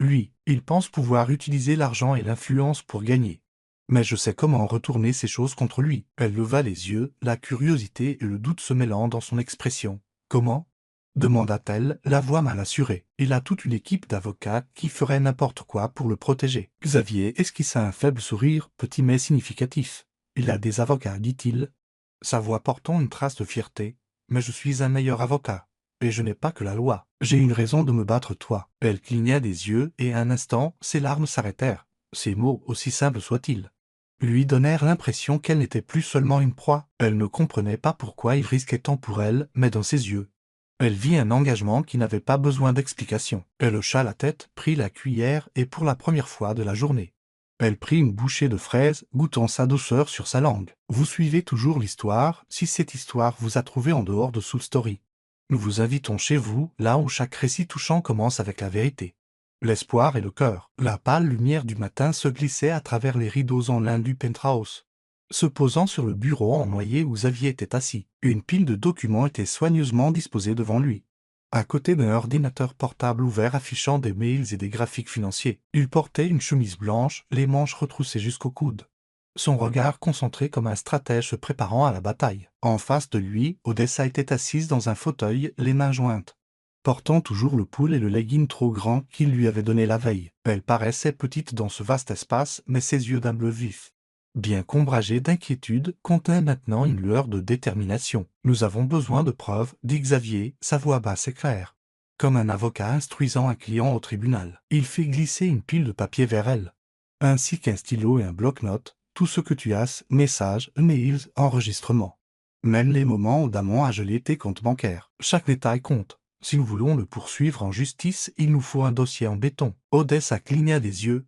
lui. Il pense pouvoir utiliser l'argent et l'influence pour gagner. Mais je sais comment retourner ces choses contre lui. » Elle leva les yeux, la curiosité et le doute se mêlant dans son expression. « Comment ?» demanda-t-elle, la voix mal assurée. « Il a toute une équipe d'avocats qui feraient n'importe quoi pour le protéger. » Xavier esquissa un faible sourire, petit mais significatif. « Il a des avocats, dit-il, sa voix portant une trace de fierté. « Mais je suis un meilleur avocat. Et je n'ai pas que la loi. J'ai une raison de me battre, toi. » Elle cligna des yeux, et un instant, ses larmes s'arrêtèrent. Ces mots, aussi simples soient-ils, lui donnèrent l'impression qu'elle n'était plus seulement une proie. Elle ne comprenait pas pourquoi il risquait tant pour elle, mais dans ses yeux, elle vit un engagement qui n'avait pas besoin d'explication. Elle hocha la tête, prit la cuillère, et pour la première fois de la journée, elle prit une bouchée de fraise, goûtant sa douceur sur sa langue. « Vous suivez toujours l'histoire, si cette histoire vous a trouvé en dehors de Soul Story. Nous vous invitons chez vous, là où chaque récit touchant commence avec la vérité, l'espoir et le cœur. » La pâle lumière du matin se glissait à travers les rideaux en lin du penthouse, se posant sur le bureau en noyer où Xavier était assis. Une pile de documents était soigneusement disposée devant lui, à côté d'un ordinateur portable ouvert affichant des mails et des graphiques financiers. Il portait une chemise blanche, les manches retroussées jusqu'au coude, son regard concentré comme un stratège se préparant à la bataille. En face de lui, Odessa était assise dans un fauteuil, les mains jointes, portant toujours le pull et le legging trop grand qu'il lui avait donné la veille. Elle paraissait petite dans ce vaste espace, mais ses yeux d'un bleu vif, bien qu'ombragés d'inquiétude, contenaient maintenant une lueur de détermination. « Nous avons besoin de preuves, » dit Xavier, sa voix basse et claire, comme un avocat instruisant un client au tribunal. Il fit glisser une pile de papier vers elle, ainsi qu'un stylo et un bloc-notes. « Tout ce que tu as, messages, mails, enregistrements. Même les moments où Damon a gelé tes comptes bancaires. Chaque détail compte. Si nous voulons le poursuivre en justice, il nous faut un dossier en béton. » Odessa cligna des yeux,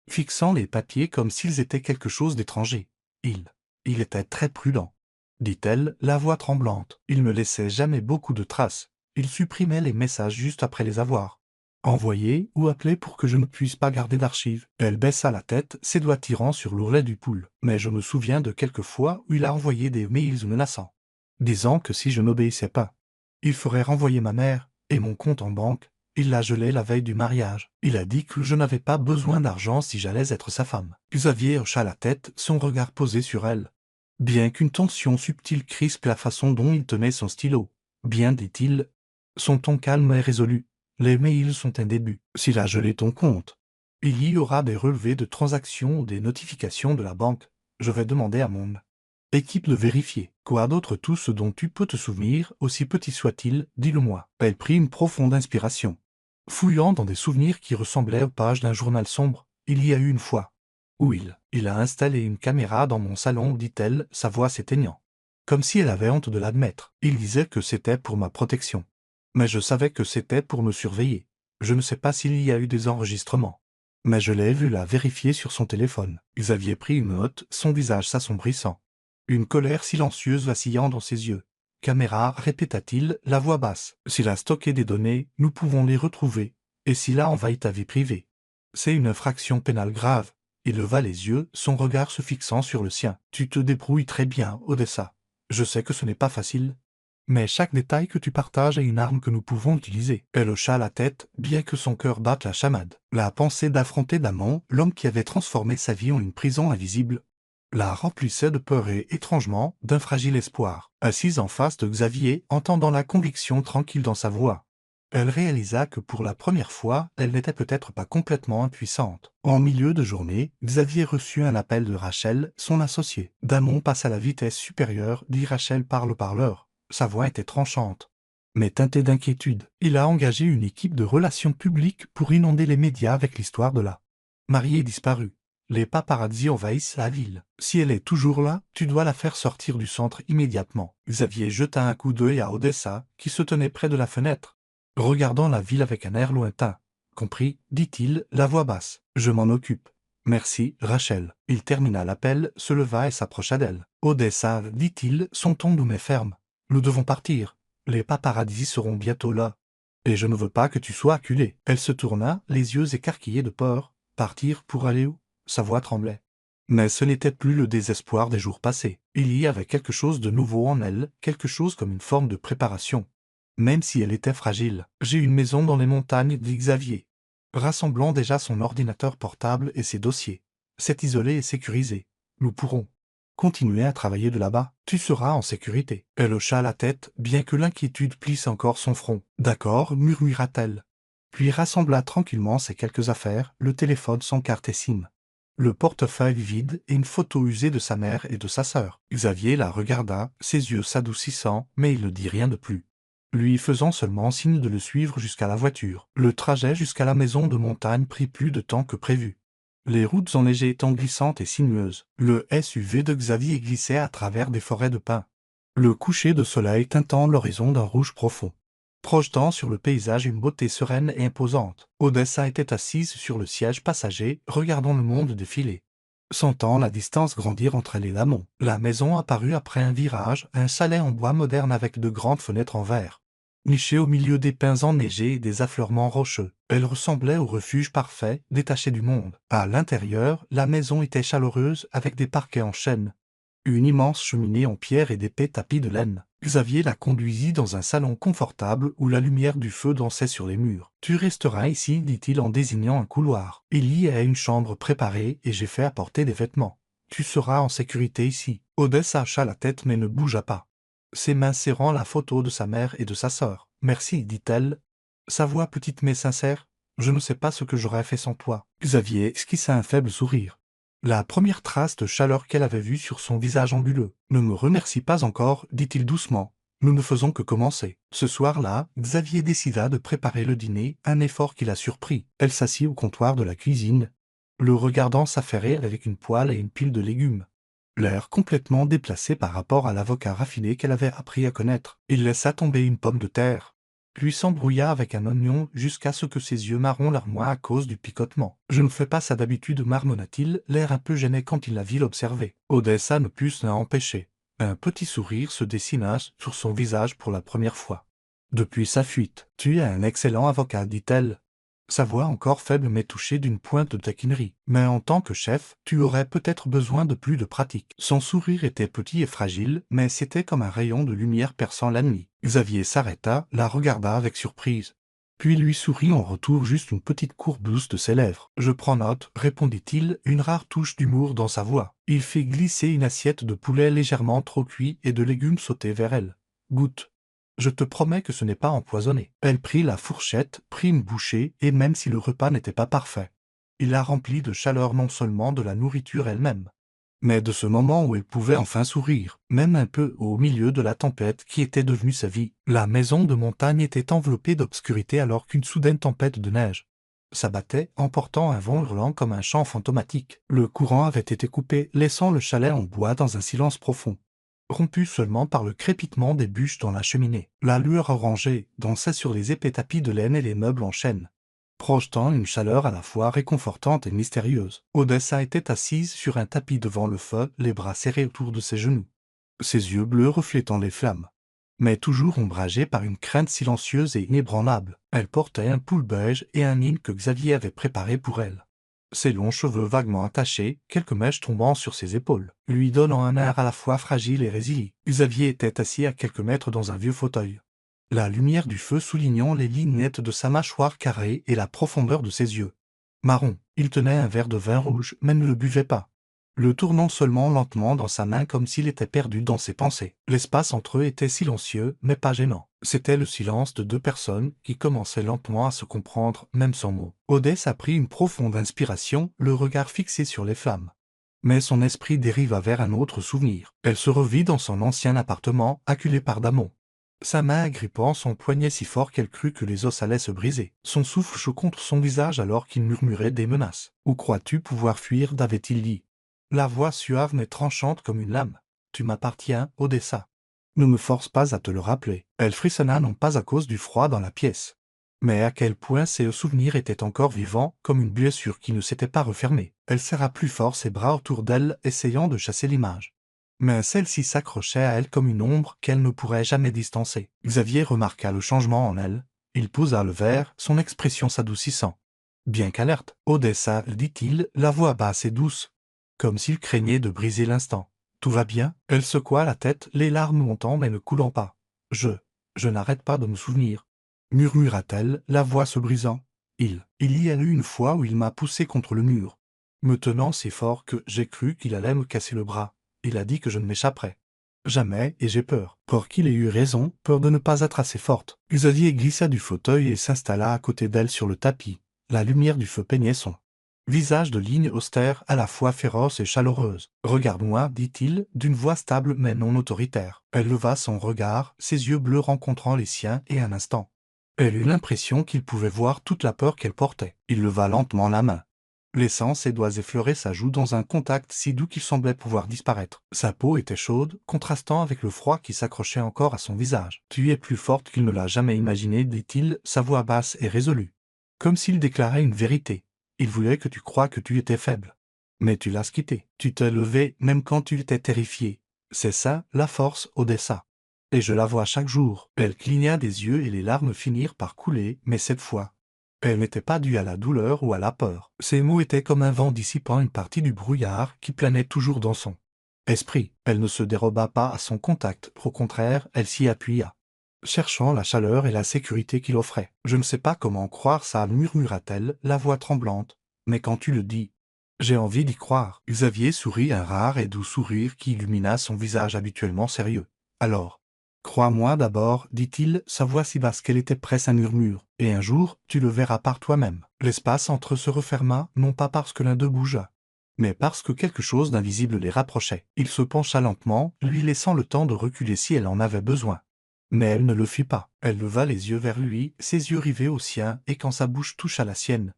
fixant les papiers comme s'ils étaient quelque chose d'étranger. « Il était très prudent, » dit-elle, la voix tremblante. « Il ne laissait jamais beaucoup de traces. Il supprimait les messages juste après les avoir envoyés ou appelés pour que je ne puisse pas garder d'archives. » Elle baissa la tête, ses doigts tirant sur l'ourlet du pull. « Mais je me souviens de quelques fois où il a envoyé des mails menaçants, disant que si je n'obéissais pas, il ferait renvoyer ma mère et mon compte en banque. Il l'a gelé la veille du mariage. Il a dit que je n'avais pas besoin d'argent si j'allais être sa femme. » Xavier hocha la tête, son regard posé sur elle, bien qu'une tension subtile crispe la façon dont il tenait son stylo. « Bien, dit-il, son ton calme et résolu. Les mails sont un début. S'il a gelé ton compte, il y aura des relevés de transactions ou des notifications de la banque. Je vais demander à mon équipe de vérifier. Quoi d'autre? Tout ce dont tu peux te souvenir, aussi petit soit-il, dis-le-moi. » Elle prit une profonde inspiration, fouillant dans des souvenirs qui ressemblaient aux pages d'un journal sombre. « Il y a eu une fois où il a installé une caméra dans mon salon, dit-elle, sa voix s'éteignant, comme si elle avait honte de l'admettre. Il disait que c'était pour ma protection. Mais je savais que c'était pour me surveiller. Je ne sais pas s'il y a eu des enregistrements, mais je l'ai vu la vérifier sur son téléphone. » Xavier prit une note, son visage s'assombrissant, une colère silencieuse vacillant dans ses yeux. « Caméra, répéta-t-il, la voix basse. S'il a stocké des données, nous pouvons les retrouver. Et s'il a envahi ta vie privée, c'est une infraction pénale grave. » Il leva les yeux, son regard se fixant sur le sien. « Tu te débrouilles très bien, Odessa. Je sais que ce n'est pas facile, Mais chaque détail que tu partages est une arme que nous pouvons utiliser. Elle hocha la tête, bien que son cœur batte la chamade. La pensée d'affronter Damon, l'homme qui avait transformé sa vie en une prison invisible, la remplissait de peur et, étrangement, d'un fragile espoir. Assise en face de Xavier, entendant la conviction tranquille dans sa voix, elle réalisa que pour la première fois, elle n'était peut-être pas complètement impuissante. En milieu de journée, Xavier reçut un appel de Rachel, son associée. Damon passe à la vitesse supérieure, dit Rachel par le parleur. Sa voix était tranchante, mais teintée d'inquiétude. Il a engagé une équipe de relations publiques pour inonder les médias avec l'histoire de la mariée disparue. Les paparazzi envahissent la ville. Si elle est toujours là, tu dois la faire sortir du centre immédiatement. Xavier jeta un coup d'œil à Odessa, qui se tenait près de la fenêtre, regardant la ville avec un air lointain. Compris, dit-il, la voix basse. Je m'en occupe. Merci, Rachel. Il termina l'appel, se leva et s'approcha d'elle. Odessa, dit-il, son ton doux mais ferme. Nous devons partir. Les paparazzi seront bientôt là. Et je ne veux pas que tu sois acculé. Elle se tourna, les yeux écarquillés de peur. Partir pour aller où? Sa voix tremblait. Mais ce n'était plus le désespoir des jours passés. Il y avait quelque chose de nouveau en elle, quelque chose comme une forme de préparation. Même si elle était fragile. J'ai une maison dans les montagnes, dit Xavier, rassemblant déjà son ordinateur portable et ses dossiers. C'est isolé et sécurisé. Nous pourrons continuer à travailler de là-bas. Tu seras en sécurité. Elle hocha la tête, bien que l'inquiétude plisse encore son front. D'accord, murmura-t-elle. Puis rassembla tranquillement ses quelques affaires, le téléphone, son carte SIM, le portefeuille vide et une photo usée de sa mère et de sa sœur. Xavier la regarda, ses yeux s'adoucissant, mais il ne dit rien de plus, lui faisant seulement signe de le suivre jusqu'à la voiture. Le trajet jusqu'à la maison de montagne prit plus de temps que prévu. Les routes enneigées étant glissantes et sinueuses, le SUV de Xavier glissait à travers des forêts de pins, le coucher de soleil teintant l'horizon d'un rouge profond, projetant sur le paysage une beauté sereine et imposante. Odessa était assise sur le siège passager, regardant le monde défiler, sentant la distance grandir entre elle et Damon. La maison apparut après un virage, un chalet en bois moderne avec de grandes fenêtres en verre, nichée au milieu des pins enneigés et des affleurements rocheux. Elle ressemblait au refuge parfait, détaché du monde. À l'intérieur, la maison était chaleureuse avec des parquets en chêne, une immense cheminée en pierre et d'épais tapis de laine. Xavier la conduisit dans un salon confortable où la lumière du feu dansait sur les murs. « Tu resteras ici, dit-il en désignant un couloir. Il y a une chambre préparée et j'ai fait apporter des vêtements. Tu seras en sécurité ici. » Odessa hocha la tête mais ne bougea pas, ses mains serrant la photo de sa mère et de sa sœur. « Merci, dit-elle, sa voix petite mais sincère. Je ne sais pas ce que j'aurais fait sans toi. » Xavier esquissa un faible sourire, la première trace de chaleur qu'elle avait vue sur son visage anguleux. « Ne me remercie pas encore, dit-il doucement. Nous ne faisons que commencer. » Ce soir-là, Xavier décida de préparer le dîner, un effort qui la surprit. Elle s'assit au comptoir de la cuisine, le regardant s'affairer avec une poêle et une pile de légumes, l'air complètement déplacé par rapport à l'avocat raffiné qu'elle avait appris à connaître. Il laissa tomber une pomme de terre, puis s'embrouilla avec un oignon jusqu'à ce que ses yeux marrons larmoient à cause du picotement. « Je ne fais pas ça d'habitude, marmonna-t-il, l'air un peu gêné quand il la vit l'observer. » Odessa ne put s'en empêcher. Un petit sourire se dessina sur son visage pour la première fois depuis sa fuite. « Tu es un excellent avocat, dit-elle, sa voix encore faible mais touchée d'une pointe de taquinerie. Mais en tant que chef, tu aurais peut-être besoin de plus de pratique. » Son sourire était petit et fragile, mais c'était comme un rayon de lumière perçant la nuit. Xavier s'arrêta, la regarda avec surprise, puis lui sourit en retour juste une petite courbe douce de ses lèvres. « Je prends note, répondit-il, une rare touche d'humour dans sa voix. Il fit glisser une assiette de poulet légèrement trop cuit et de légumes sautés vers elle. « Goûte. Je te promets que ce n'est pas empoisonné. » Elle prit la fourchette, prit une bouchée, et même si le repas n'était pas parfait, il la remplit de chaleur non seulement de la nourriture elle-même, mais de ce moment où elle pouvait enfin sourire, même un peu au milieu de la tempête qui était devenue sa vie. La maison de montagne était enveloppée d'obscurité alors qu'une soudaine tempête de neige s'abattait, emportant un vent hurlant comme un chant fantomatique. Le courant avait été coupé, laissant le chalet en bois dans un silence profond, rompu seulement par le crépitement des bûches dans la cheminée. La lueur orangée dansait sur les épais tapis de laine et les meubles en chêne, projetant une chaleur à la fois réconfortante et mystérieuse. Odessa était assise sur un tapis devant le feu, les bras serrés autour de ses genoux, ses yeux bleus reflétant les flammes, mais toujours ombragés par une crainte silencieuse et inébranlable. Elle portait un pull beige et un nid que Xavier avait préparé pour elle, ses longs cheveux vaguement attachés, quelques mèches tombant sur ses épaules, lui donnant un air à la fois fragile et résilient. Xavier était assis à quelques mètres dans un vieux fauteuil. La lumière du feu soulignant les lignes nettes de sa mâchoire carrée et la profondeur de ses yeux. Marron, il tenait un verre de vin rouge, mais ne le buvait pas, le tournant seulement lentement dans sa main comme s'il était perdu dans ses pensées. L'espace entre eux était silencieux, mais pas gênant. C'était le silence de deux personnes qui commençaient lentement à se comprendre, même sans mots. Odessa prit une profonde inspiration, le regard fixé sur les flammes. Mais son esprit dériva vers un autre souvenir. Elle se revit dans son ancien appartement, acculée par Damon. Sa main agrippant son poignet si fort qu'elle crut que les os allaient se briser. Son souffle chaud contre son visage alors qu'il murmurait des menaces. « Où crois-tu pouvoir fuir » avait-il dit. La voix suave mais tranchante comme une lame. « Tu m'appartiens, Odessa. Ne me force pas à te le rappeler. » Elle frissonna non pas à cause du froid dans la pièce, mais à quel point ses souvenirs étaient encore vivants, comme une blessure qui ne s'était pas refermée. Elle serra plus fort ses bras autour d'elle, essayant de chasser l'image. Mais celle-ci s'accrochait à elle comme une ombre qu'elle ne pourrait jamais distancer. Xavier remarqua le changement en elle. Il posa le verre, son expression s'adoucissant. Bien qu'alerte, « Odessa, » dit-il, la voix basse et douce, comme s'il craignait de briser l'instant. « Tout va bien ?» Elle secoua la tête, les larmes montant mais ne coulant pas. « Je n'arrête pas de me souvenir. » Murmura-t-elle, la voix se brisant. « Il y a eu une fois où il m'a poussé contre le mur, me tenant si fort que j'ai cru qu'il allait me casser le bras. Il a dit que je ne m'échapperais jamais, et j'ai peur. Peur qu'il ait eu raison, peur de ne pas être assez forte. » Xavier glissa du fauteuil et s'installa à côté d'elle sur le tapis. La lumière du feu peignait son visage de ligne austère, à la fois féroce et chaleureuse. « Regarde-moi, dit-il, d'une voix stable mais non autoritaire. » Elle leva son regard, ses yeux bleus rencontrant les siens, et un instant, elle eut l'impression qu'il pouvait voir toute la peur qu'elle portait. Il leva lentement la main, laissant ses doigts effleurer sa joue dans un contact si doux qu'il semblait pouvoir disparaître. Sa peau était chaude, contrastant avec le froid qui s'accrochait encore à son visage. « Tu es plus forte qu'il ne l'a jamais imaginé, dit-il, sa voix basse et résolue, comme s'il déclarait une vérité. Il voulait que tu croies que tu étais faible. Mais tu l'as quitté. Tu t'es levé même quand tu étais terrifié. C'est ça, la force, Odessa. Et je la vois chaque jour. » Elle cligna des yeux et les larmes finirent par couler, mais cette fois, elle n'était pas due à la douleur ou à la peur. Ces mots étaient comme un vent dissipant une partie du brouillard qui planait toujours dans son esprit. Elle ne se déroba pas à son contact, au contraire, elle s'y appuya, cherchant la chaleur et la sécurité qu'il offrait. « Je ne sais pas comment croire ça, » murmura-t-elle, la voix tremblante. « Mais quand tu le dis, j'ai envie d'y croire. » Xavier sourit un rare et doux sourire qui illumina son visage habituellement sérieux. « Alors, crois-moi d'abord, dit-il, sa voix si basse qu'elle était presque un murmure, et un jour, tu le verras par toi-même. » L'espace entre eux se referma, non pas parce que l'un d'eux bougea, mais parce que quelque chose d'invisible les rapprochait. Il se pencha lentement, lui laissant le temps de reculer si elle en avait besoin. Mais elle ne le fit pas. Elle leva les yeux vers lui, ses yeux rivés aux siens, et quand sa bouche toucha la sienne,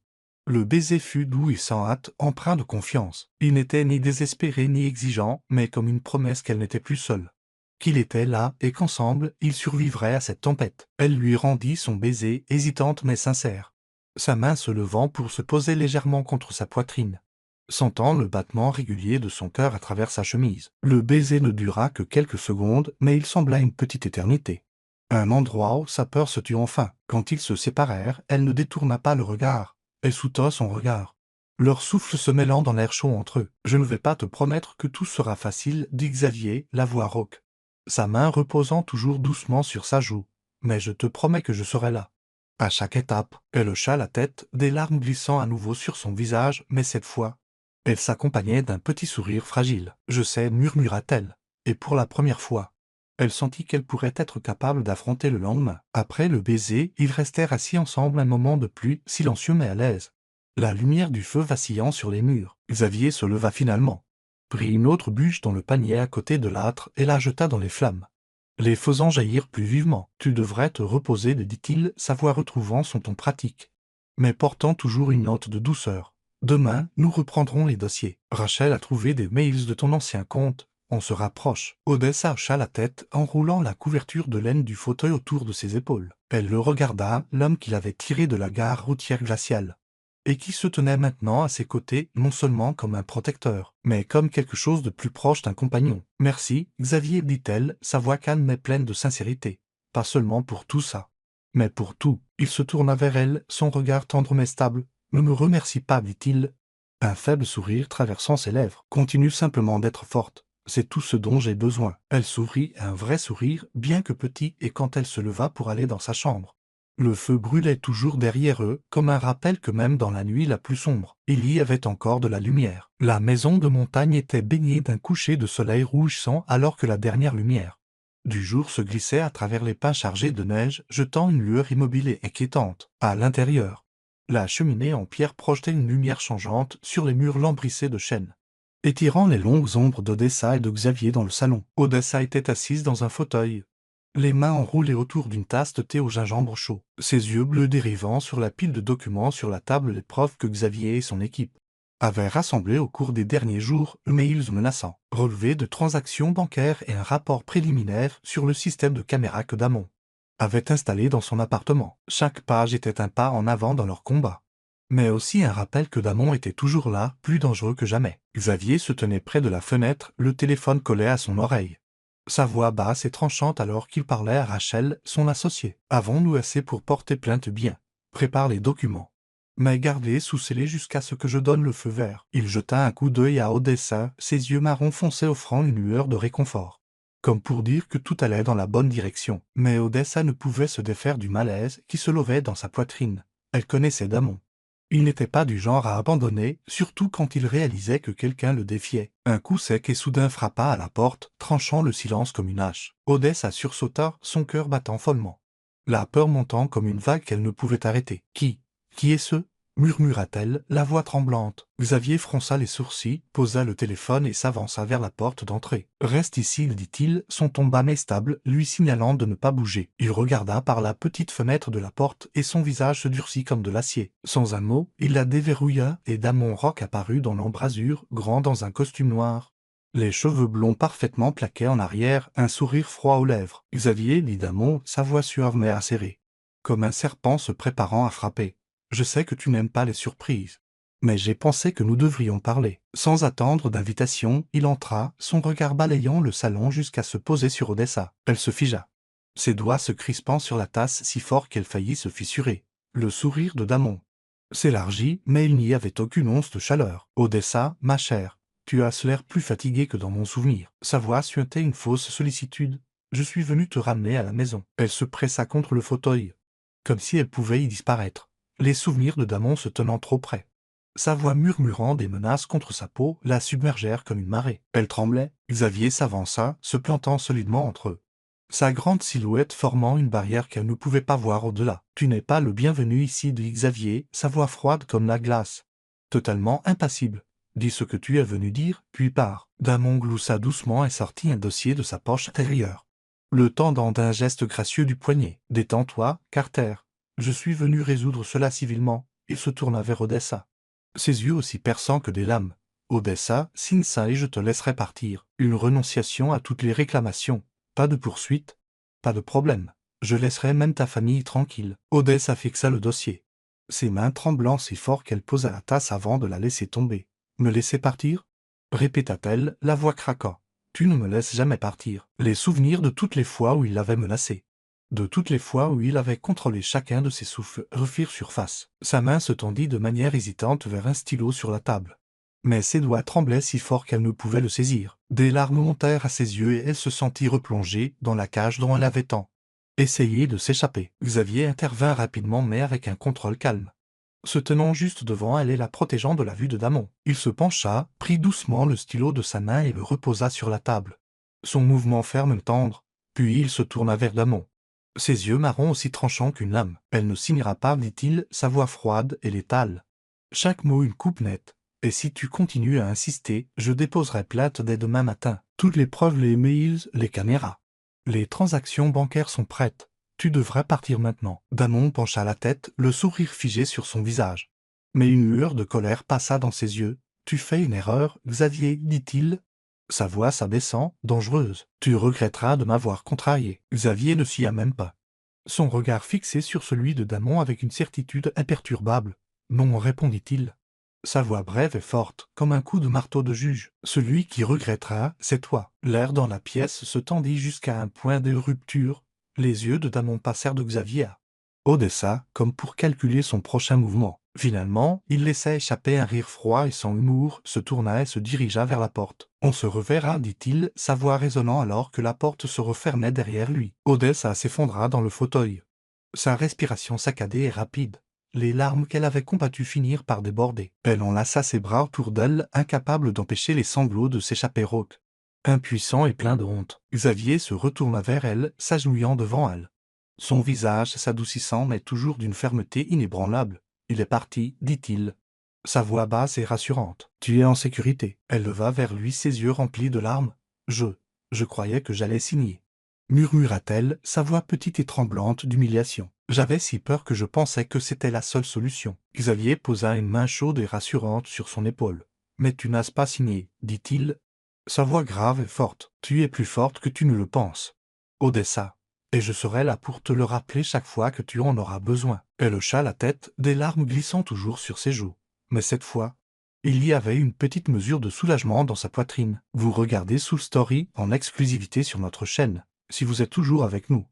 le baiser fut doux et sans hâte, empreint de confiance. Il n'était ni désespéré ni exigeant, mais comme une promesse qu'elle n'était plus seule, qu'il était là et qu'ensemble, ils survivraient à cette tempête. Elle lui rendit son baiser, hésitante mais sincère, sa main se levant pour se poser légèrement contre sa poitrine, sentant le battement régulier de son cœur à travers sa chemise. Le baiser ne dura que quelques secondes, mais il sembla une petite éternité. Un endroit où sa peur se tut enfin. Quand ils se séparèrent, elle ne détourna pas le regard. Elle soutint son regard, leur souffle se mêlant dans l'air chaud entre eux. « Je ne vais pas te promettre que tout sera facile, » dit Xavier, la voix rauque, sa main reposant toujours doucement sur sa joue. « Mais je te promets que je serai là, à chaque étape. » Elle hocha la tête, des larmes glissant à nouveau sur son visage, mais cette fois, elle s'accompagnait d'un petit sourire fragile. « Je sais, » murmura-t-elle, et pour la première fois, elle sentit qu'elle pourrait être capable d'affronter le lendemain. Après le baiser, ils restèrent assis ensemble un moment de plus, silencieux mais à l'aise, la lumière du feu vacillant sur les murs. Xavier se leva finalement, prit une autre bûche dans le panier à côté de l'âtre et la jeta dans les flammes, les faisant jaillir plus vivement. « Tu devrais te reposer, dit-il, sa voix retrouvant son ton pratique, mais portant toujours une note de douceur. Demain, nous reprendrons les dossiers. Rachel a trouvé des mails de ton ancien compte. On se rapproche. » Odessa hocha la tête, enroulant la couverture de laine du fauteuil autour de ses épaules. Elle le regarda, l'homme qu'il avait tiré de la gare routière glaciale, et qui se tenait maintenant à ses côtés, non seulement comme un protecteur, mais comme quelque chose de plus proche d'un compagnon. « Merci, Xavier, dit-elle, sa voix calme mais pleine de sincérité. Pas seulement pour tout ça, mais pour tout. » Il se tourna vers elle, son regard tendre mais stable. « Ne me remercie pas, dit-il. Un faible sourire traversant ses lèvres. Continue simplement d'être forte. C'est tout ce dont j'ai besoin. Elle sourit, un vrai sourire, bien que petit, et quand elle se leva pour aller dans sa chambre. Le feu brûlait toujours derrière eux, comme un rappel que même dans la nuit la plus sombre, il y avait encore de la lumière. La maison de montagne était baignée d'un coucher de soleil rouge sang alors que la dernière lumière du jour se glissait à travers les pins chargés de neige, jetant une lueur immobile et inquiétante. À l'intérieur, la cheminée en pierre projetait une lumière changeante sur les murs lambrissés de chêne, étirant les longues ombres d'Odessa et de Xavier dans le salon. Odessa était assise dans un fauteuil, les mains enroulées autour d'une tasse de thé au gingembre chaud, ses yeux bleus dérivant sur la pile de documents sur la table, les preuves que Xavier et son équipe avaient rassemblées au cours des derniers jours, mails menaçants, relevés de transactions bancaires et un rapport préliminaire sur le système de caméra que Damon avait installé dans son appartement. Chaque page était un pas en avant dans leur combat, mais aussi un rappel que Damon était toujours là, plus dangereux que jamais. Xavier se tenait près de la fenêtre, le téléphone collé à son oreille. Sa voix basse et tranchante alors qu'il parlait à Rachel, son associé. « Avons-nous assez pour porter plainte? Bien. Prépare les documents. Mais gardez sous scellé jusqu'à ce que je donne le feu vert. » Il jeta un coup d'œil à Odessa, ses yeux marrons foncés offrant une lueur de réconfort, comme pour dire que tout allait dans la bonne direction. Mais Odessa ne pouvait se défaire du malaise qui se levait dans sa poitrine. Elle connaissait Damon. Il n'était pas du genre à abandonner, surtout quand il réalisait que quelqu'un le défiait. Un coup sec et soudain frappa à la porte, tranchant le silence comme une hache. Odessa sursauta, son cœur battant follement, la peur montant comme une vague qu'elle ne pouvait arrêter. « Qui est ce ?» murmura-t-elle, la voix tremblante. Xavier fronça les sourcils, posa le téléphone et s'avança vers la porte d'entrée. « Reste ici, dit-il, son ton bas mais stable, lui signalant de ne pas bouger. » Il regarda par la petite fenêtre de la porte et son visage se durcit comme de l'acier. Sans un mot, il la déverrouilla et Damon Rock apparut dans l'embrasure, grand dans un costume noir, les cheveux blonds parfaitement plaqués en arrière, un sourire froid aux lèvres. « Xavier, dit Damon, sa voix suave mais acérée, comme un serpent se préparant à frapper. Je sais que tu n'aimes pas les surprises, mais j'ai pensé que nous devrions parler. » Sans attendre d'invitation, il entra, son regard balayant le salon jusqu'à se poser sur Odessa. Elle se figea, ses doigts se crispant sur la tasse si fort qu'elle faillit se fissurer. Le sourire de Damon s'élargit, mais il n'y avait aucune once de chaleur. « Odessa, ma chère, tu as l'air plus fatiguée que dans mon souvenir. » Sa voix suintait une fausse sollicitude. « Je suis venu te ramener à la maison. » Elle se pressa contre le fauteuil, comme si elle pouvait y disparaître, les souvenirs de Damon se tenant trop près. Sa voix murmurant des menaces contre sa peau la submergèrent comme une marée. Elle tremblait. Xavier s'avança, se plantant solidement entre eux, sa grande silhouette formant une barrière qu'elle ne pouvait pas voir au-delà. « Tu n'es pas le bienvenu ici, dit Xavier, sa voix froide comme la glace, totalement impassible. Dis ce que tu es venu dire, puis pars. » Damon gloussa doucement et sortit un dossier de sa poche intérieure, le tendant d'un geste gracieux du poignet. « Détends-toi, Carter. Je suis venu résoudre cela civilement. » Il se tourna vers Odessa, ses yeux aussi perçants que des lames. « Odessa, signe ça et je te laisserai partir. Une renonciation à toutes les réclamations. Pas de poursuite, pas de problème. Je laisserai même ta famille tranquille. » Odessa fixa le dossier, ses mains tremblant si fort qu'elle posa la tasse avant de la laisser tomber. « Me laisser partir ?» répéta-t-elle, la voix craquant. « Tu ne me laisses jamais partir. » Les souvenirs de toutes les fois où il l'avait menacée, de toutes les fois où il avait contrôlé chacun de ses souffles, refirent surface. Sa main se tendit de manière hésitante vers un stylo sur la table, mais ses doigts tremblaient si fort qu'elle ne pouvait le saisir. Des larmes montèrent à ses yeux et elle se sentit replongée dans la cage dont elle avait tant essayé de s'échapper. Xavier intervint rapidement mais avec un contrôle calme, se tenant juste devant elle et la protégeant de la vue de Damon. Il se pencha, prit doucement le stylo de sa main et le reposa sur la table. Son mouvement ferme et tendre, puis il se tourna vers Damon, ses yeux marrons aussi tranchants qu'une lame. « Elle ne signera pas, dit-il, sa voix froide et létale. Chaque mot une coupe nette. Et si tu continues à insister, je déposerai plainte dès demain matin. Toutes les preuves, les mails, les caméras. Les transactions bancaires sont prêtes. Tu devrais partir maintenant. » Damon pencha la tête, le sourire figé sur son visage. Mais une lueur de colère passa dans ses yeux. « Tu fais une erreur, Xavier, dit-il, sa voix s'abaissant, dangereuse. « Tu regretteras de m'avoir contrarié. » Xavier ne s'y a même pas, son regard fixé sur celui de Damon avec une certitude imperturbable. « Non, répondit-il, sa voix brève et forte, comme un coup de marteau de juge. « Celui qui regrettera, c'est toi. » L'air dans la pièce se tendit jusqu'à un point de rupture. Les yeux de Damon passèrent de Xavier à Odessa, comme pour calculer son prochain mouvement. Finalement, il laissa échapper un rire froid et sans humour, se tourna et se dirigea vers la porte. « On se reverra, dit-il, sa voix résonnant alors que la porte se refermait derrière lui. Odessa s'effondra dans le fauteuil. Sa respiration saccadée et rapide. Les larmes qu'elle avait combattues finirent par déborder. Elle enlaça ses bras autour d'elle, incapable d'empêcher les sanglots de s'échapper rauques. Impuissant et plein de honte, Xavier se retourna vers elle, s'agenouillant devant elle. Son visage s'adoucissant mais toujours d'une fermeté inébranlable. « Il est parti, dit-il. » Sa voix basse et rassurante. « Tu es en sécurité. » Elle leva vers lui ses yeux remplis de larmes. « Je croyais que j'allais signer. » Murmura-t-elle, sa voix petite et tremblante d'humiliation. « J'avais si peur que je pensais que c'était la seule solution. » Xavier posa une main chaude et rassurante sur son épaule. « Mais tu n'as pas signé, dit-il. » Sa voix grave et forte. « Tu es plus forte que tu ne le penses. Odessa. Et je serai là pour te le rappeler chaque fois que tu en auras besoin. » Elle hocha la tête, des larmes glissant toujours sur ses joues. Mais cette fois, il y avait une petite mesure de soulagement dans sa poitrine. « Vous regardez Soul Story en exclusivité sur notre chaîne. Si vous êtes toujours avec nous,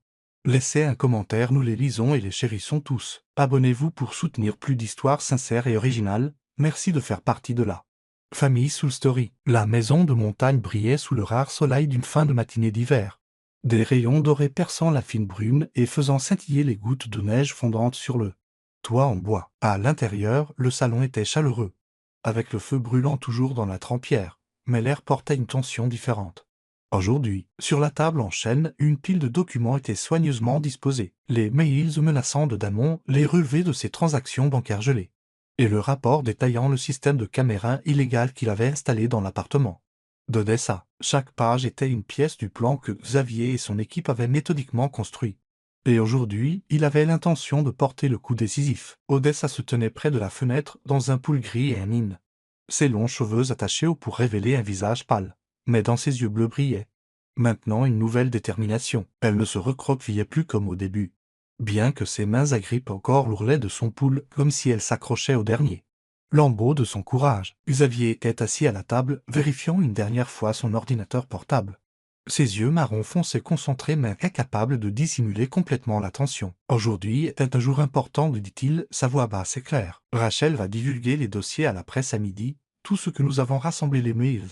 laissez un commentaire, nous les lisons et les chérissons tous. Abonnez-vous pour soutenir plus d'histoires sincères et originales. Merci de faire partie de la famille Soul Story. La maison de montagne brillait sous le rare soleil d'une fin de matinée d'hiver. Des rayons dorés perçant la fine brume et faisant scintiller les gouttes de neige fondantes sur le toit en bois. À l'intérieur, le salon était chaleureux, avec le feu brûlant toujours dans la trempière, mais l'air portait une tension différente. Aujourd'hui, sur la table en chêne, une pile de documents était soigneusement disposée. Les mails menaçants de Damon, les relevés de ses transactions bancaires gelées, et le rapport détaillant le système de caméras illégal qu'il avait installé dans l'appartement d'Odessa. Chaque page était une pièce du plan que Xavier et son équipe avaient méthodiquement construit. Et aujourd'hui, il avait l'intention de porter le coup décisif. Odessa se tenait près de la fenêtre, dans un pull gris et un mine. Ses longs cheveux attachés au pour révéler un visage pâle. Mais dans ses yeux bleus brillait maintenant une nouvelle détermination. Elle ne se recroquevillait plus comme au début, bien que ses mains agrippent encore l'ourlet de son pull comme si elle s'accrochait au dernier lambeau de son courage. Xavier était assis à la table, vérifiant une dernière fois son ordinateur portable. Ses yeux marron foncé concentrés mais incapables de dissimuler complètement la tension. « Aujourd'hui est un jour important, dit-il, sa voix basse et claire. Rachel va divulguer les dossiers à la presse à midi, tout ce que nous avons rassemblé, les mails,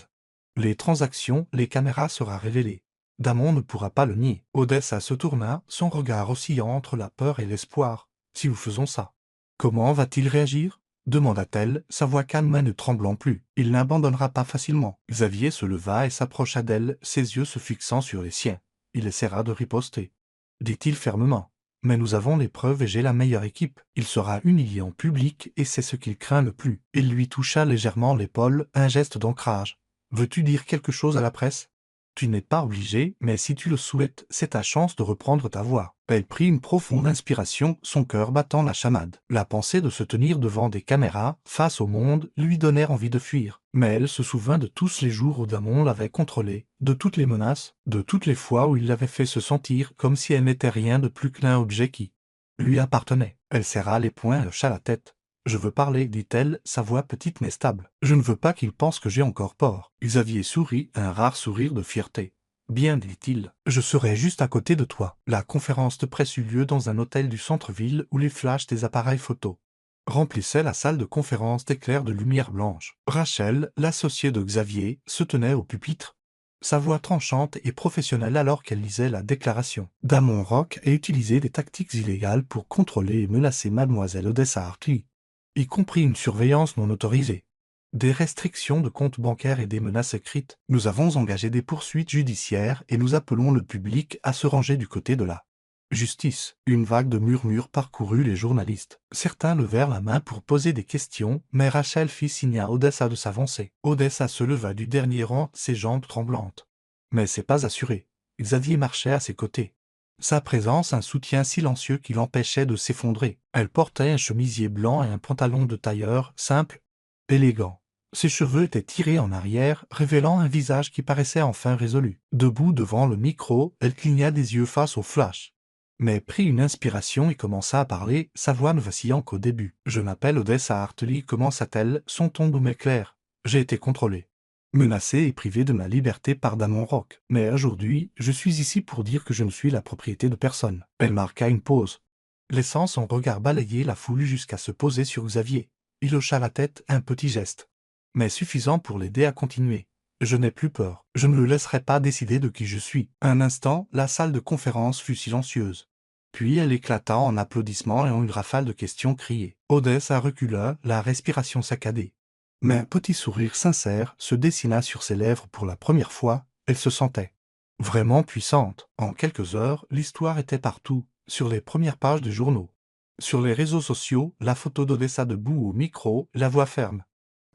les transactions, les caméras sera révélé. Damon ne pourra pas le nier. » Odessa se tourna, son regard oscillant entre la peur et l'espoir. « Si nous faisons ça, comment va-t-il réagir ?» demanda-t-elle, sa voix calme et ne tremblant plus. « Il n'abandonnera pas facilement. » Xavier se leva et s'approcha d'elle, ses yeux se fixant sur les siens. « Il essaiera de riposter, dit-il fermement. Mais nous avons les preuves et j'ai la meilleure équipe. Il sera humilié en public et c'est ce qu'il craint le plus. » Il lui toucha légèrement l'épaule, un geste d'ancrage. « Veux-tu dire quelque chose à la presse ? Tu n'es pas obligé, mais si tu le souhaites, c'est ta chance de reprendre ta voix. » Elle prit une profonde inspiration, son cœur battant la chamade. La pensée de se tenir devant des caméras, face au monde, lui donnait envie de fuir. Mais elle se souvint de tous les jours où Damon l'avait contrôlée, de toutes les menaces, de toutes les fois où il l'avait fait se sentir comme si elle n'était rien de plus qu'un objet qui lui appartenait. Elle serra les poings et hocha la tête. « Je veux parler, dit-elle, sa voix petite mais stable. Je ne veux pas qu'il pense que j'ai encore peur. » Xavier sourit, un rare sourire de fierté. « Bien, dit-il, je serai juste à côté de toi. » La conférence de presse eut lieu dans un hôtel du centre-ville où les flashs des appareils photo remplissaient la salle de conférence d'éclairs de lumière blanche. Rachel, l'associée de Xavier, se tenait au pupitre, sa voix tranchante et professionnelle alors qu'elle lisait la déclaration. Damon Rock a utilisé des tactiques illégales pour contrôler et menacer mademoiselle Odessa Hartley, y compris une surveillance non autorisée, des restrictions de comptes bancaires et des menaces écrites. Nous avons engagé des poursuites judiciaires et nous appelons le public à se ranger du côté de la justice. Une vague de murmures parcourut les journalistes. Certains levèrent la main pour poser des questions, mais Rachel fit signe à Odessa de s'avancer. Odessa se leva du dernier rang, ses jambes tremblantes. Mais c'est pas assuré. Xavier marchait à ses côtés. Sa présence un soutien silencieux qui l'empêchait de s'effondrer. Elle portait un chemisier blanc et un pantalon de tailleur, simple, élégant. Ses cheveux étaient tirés en arrière, révélant un visage qui paraissait enfin résolu. Debout devant le micro, elle cligna des yeux face au flash, mais prit une inspiration et commença à parler, sa voix ne vacillant qu'au début. « Je m'appelle Odessa Hartley, commença-t-elle, son ton doux mais clair. J'ai été contrôlée, menacée et privée de ma liberté par Damon Rock. Mais aujourd'hui, je suis ici pour dire que je ne suis la propriété de personne. » Elle marqua une pause. laissant son regard balayer la foule jusqu'à se poser sur Xavier. Il hocha la tête, un petit geste. Mais suffisant pour l'aider à continuer. Je n'ai plus peur. Je ne le laisserai pas décider de qui je suis. Un instant, la salle de conférence fut silencieuse. Puis elle éclata en applaudissements et en une rafale de questions criées. Odessa recula, la respiration saccadée. Mais un petit sourire sincère se dessina sur ses lèvres pour la première fois. Elle se sentait vraiment puissante. En quelques heures, l'histoire était partout, sur les premières pages des journaux. Sur les réseaux sociaux, la photo d'Odessa debout au micro, la voix ferme,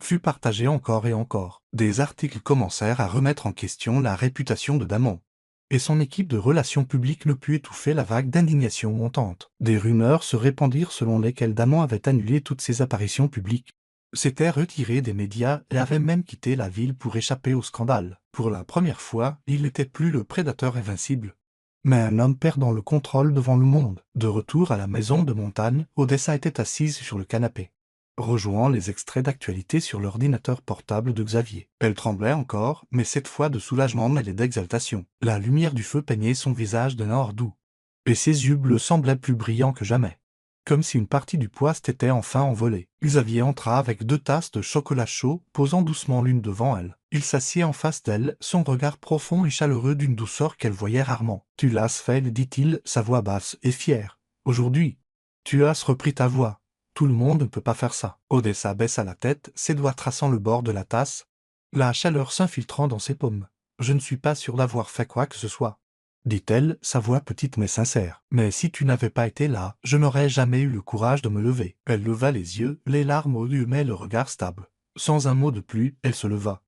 fut partagée encore et encore. Des articles commencèrent à remettre en question la réputation de Damon. Et son équipe de relations publiques ne put étouffer la vague d'indignation montante. Des rumeurs se répandirent selon lesquelles Damon avait annulé toutes ses apparitions publiques, s'était retiré des médias et avait même quitté la ville pour échapper au scandale. Pour la première fois, il n'était plus le prédateur invincible, mais un homme perdant le contrôle devant le monde. De retour à la maison de montagne, Odessa était assise sur le canapé, rejouant les extraits d'actualité sur l'ordinateur portable de Xavier. Elle tremblait encore, mais cette fois de soulagement mêlé d'exaltation. La lumière du feu peignait son visage d'un or doux, et ses yeux bleus semblaient plus brillants que jamais, comme si une partie du poids s'était enfin envolée. Xavier entra avec 2 tasses de chocolat chaud, posant doucement l'une devant elle. Il s'assied en face d'elle, son regard profond et chaleureux d'une douceur qu'elle voyait rarement. « Tu l'as fait, dit-il, sa voix basse et fière. Aujourd'hui, tu as repris ta voix. Tout le monde ne peut pas faire ça. » Odessa baissa la tête, ses doigts traçant le bord de la tasse, la chaleur s'infiltrant dans ses paumes. « Je ne suis pas sûre d'avoir fait quoi que ce soit, » dit-elle, sa voix petite mais sincère. « Mais si tu n'avais pas été là, je n'aurais jamais eu le courage de me lever. » Elle leva les yeux, les larmes aux yeux mais le regard stable. Sans un mot de plus, elle se leva,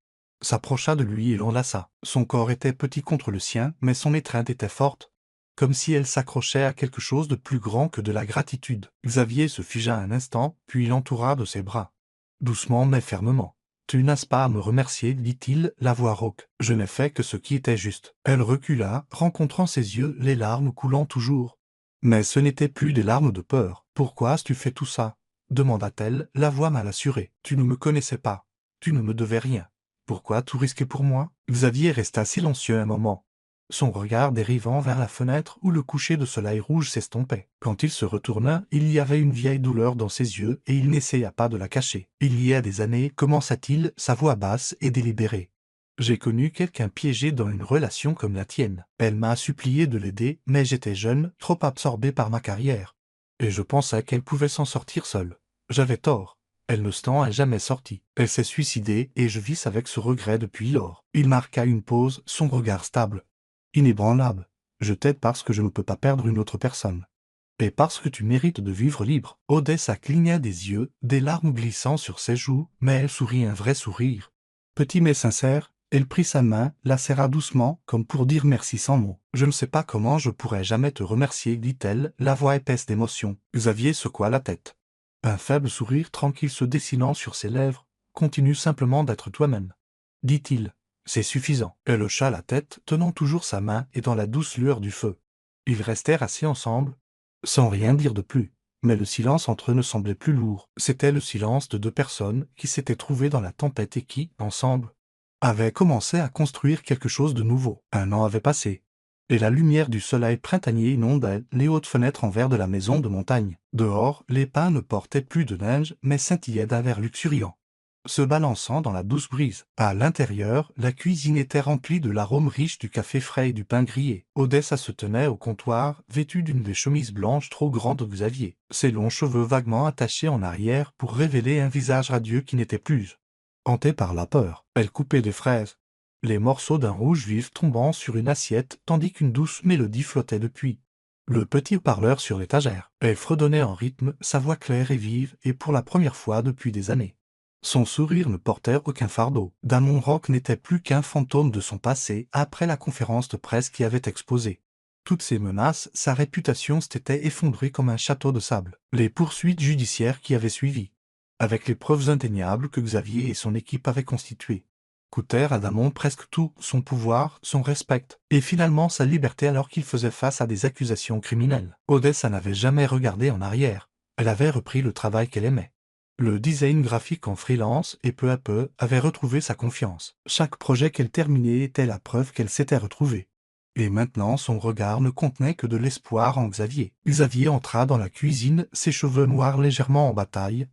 s'approcha de lui et l'enlaça. Son corps était petit contre le sien, mais son étreinte était forte, comme si elle s'accrochait à quelque chose de plus grand que de la gratitude. Xavier se figea un instant, puis l'entoura de ses bras, doucement mais fermement. « Tu n'as pas à me remercier, dit-il, la voix rauque. Je n'ai fait que ce qui était juste. » Elle recula, rencontrant ses yeux, les larmes coulant toujours. Mais ce n'étaient plus des larmes de peur. « Pourquoi as-tu fait tout ça ?» demanda-t-elle, la voix mal assurée. « Tu ne me connaissais pas. Tu ne me devais rien. Pourquoi tout risquer pour moi ?» Xavier resta silencieux un moment, son regard dérivant vers la fenêtre où le coucher de soleil rouge s'estompait. Quand il se retourna, il y avait une vieille douleur dans ses yeux et il n'essaya pas de la cacher. « Il y a des années, commença-t-il, sa voix basse et délibérée, j'ai connu quelqu'un piégé dans une relation comme la tienne. Elle m'a supplié de l'aider, mais j'étais jeune, trop absorbé par ma carrière. Et je pensais qu'elle pouvait s'en sortir seule. J'avais tort. Elle ne s'en est jamais sortie. Elle s'est suicidée et je vis avec ce regret depuis lors. » Il marqua une pause, son regard stable, inébranlable. « Je t'aide parce que je ne peux pas perdre une autre personne. Et parce que tu mérites de vivre libre. » Odessa cligna des yeux, des larmes glissant sur ses joues, mais elle sourit un vrai sourire. Petit mais sincère, elle prit sa main, la serra doucement, comme pour dire merci sans mots. « Je ne sais pas comment je pourrais jamais te remercier, dit-elle, la voix épaisse d'émotion. » Xavier secoua la tête. Un faible sourire tranquille se dessinant sur ses lèvres. « Continue simplement d'être toi-même, dit-il. C'est suffisant. » Elle hocha la tête, tenant toujours sa main et dans la douce lueur du feu. Ils restèrent assis ensemble, sans rien dire de plus. Mais le silence entre eux ne semblait plus lourd. C'était le silence de 2 personnes qui s'étaient trouvées dans la tempête et qui, ensemble, avaient commencé à construire quelque chose de nouveau. 1 an avait passé, et la lumière du soleil printanier inondait les hautes fenêtres en verre de la maison de montagne. Dehors, les pins ne portaient plus de neige, mais scintillaient d'un vert luxuriant, se balançant dans la douce brise. À l'intérieur, la cuisine était remplie de l'arôme riche du café frais et du pain grillé. Odessa se tenait au comptoir, vêtue d'une des chemises blanches trop grandes de Xavier, ses longs cheveux vaguement attachés en arrière pour révéler un visage radieux qui n'était plus hanté par la peur. Elle coupait des fraises, les morceaux d'un rouge vif tombant sur une assiette tandis qu'une douce mélodie flottait depuis le petit haut-parleur sur l'étagère. Elle fredonnait en rythme, sa voix claire et vive, et pour la première fois depuis des années, son sourire ne portait aucun fardeau. Damon Rock n'était plus qu'un fantôme de son passé après la conférence de presse qui avait exposé toutes ces menaces. Sa réputation s'était effondrée comme un château de sable. Les poursuites judiciaires qui avaient suivi, avec les preuves indéniables que Xavier et son équipe avaient constituées, coûtèrent à Damon presque tout, son pouvoir, son respect, et finalement sa liberté alors qu'il faisait face à des accusations criminelles. Odessa n'avait jamais regardé en arrière. Elle avait repris le travail qu'elle aimait, le design graphique en freelance, et peu à peu avait retrouvé sa confiance. Chaque projet qu'elle terminait était la preuve qu'elle s'était retrouvée Et maintenant son regard ne contenait que de l'espoir en Xavier. Xavier entra dans la cuisine, ses cheveux noirs légèrement en bataille.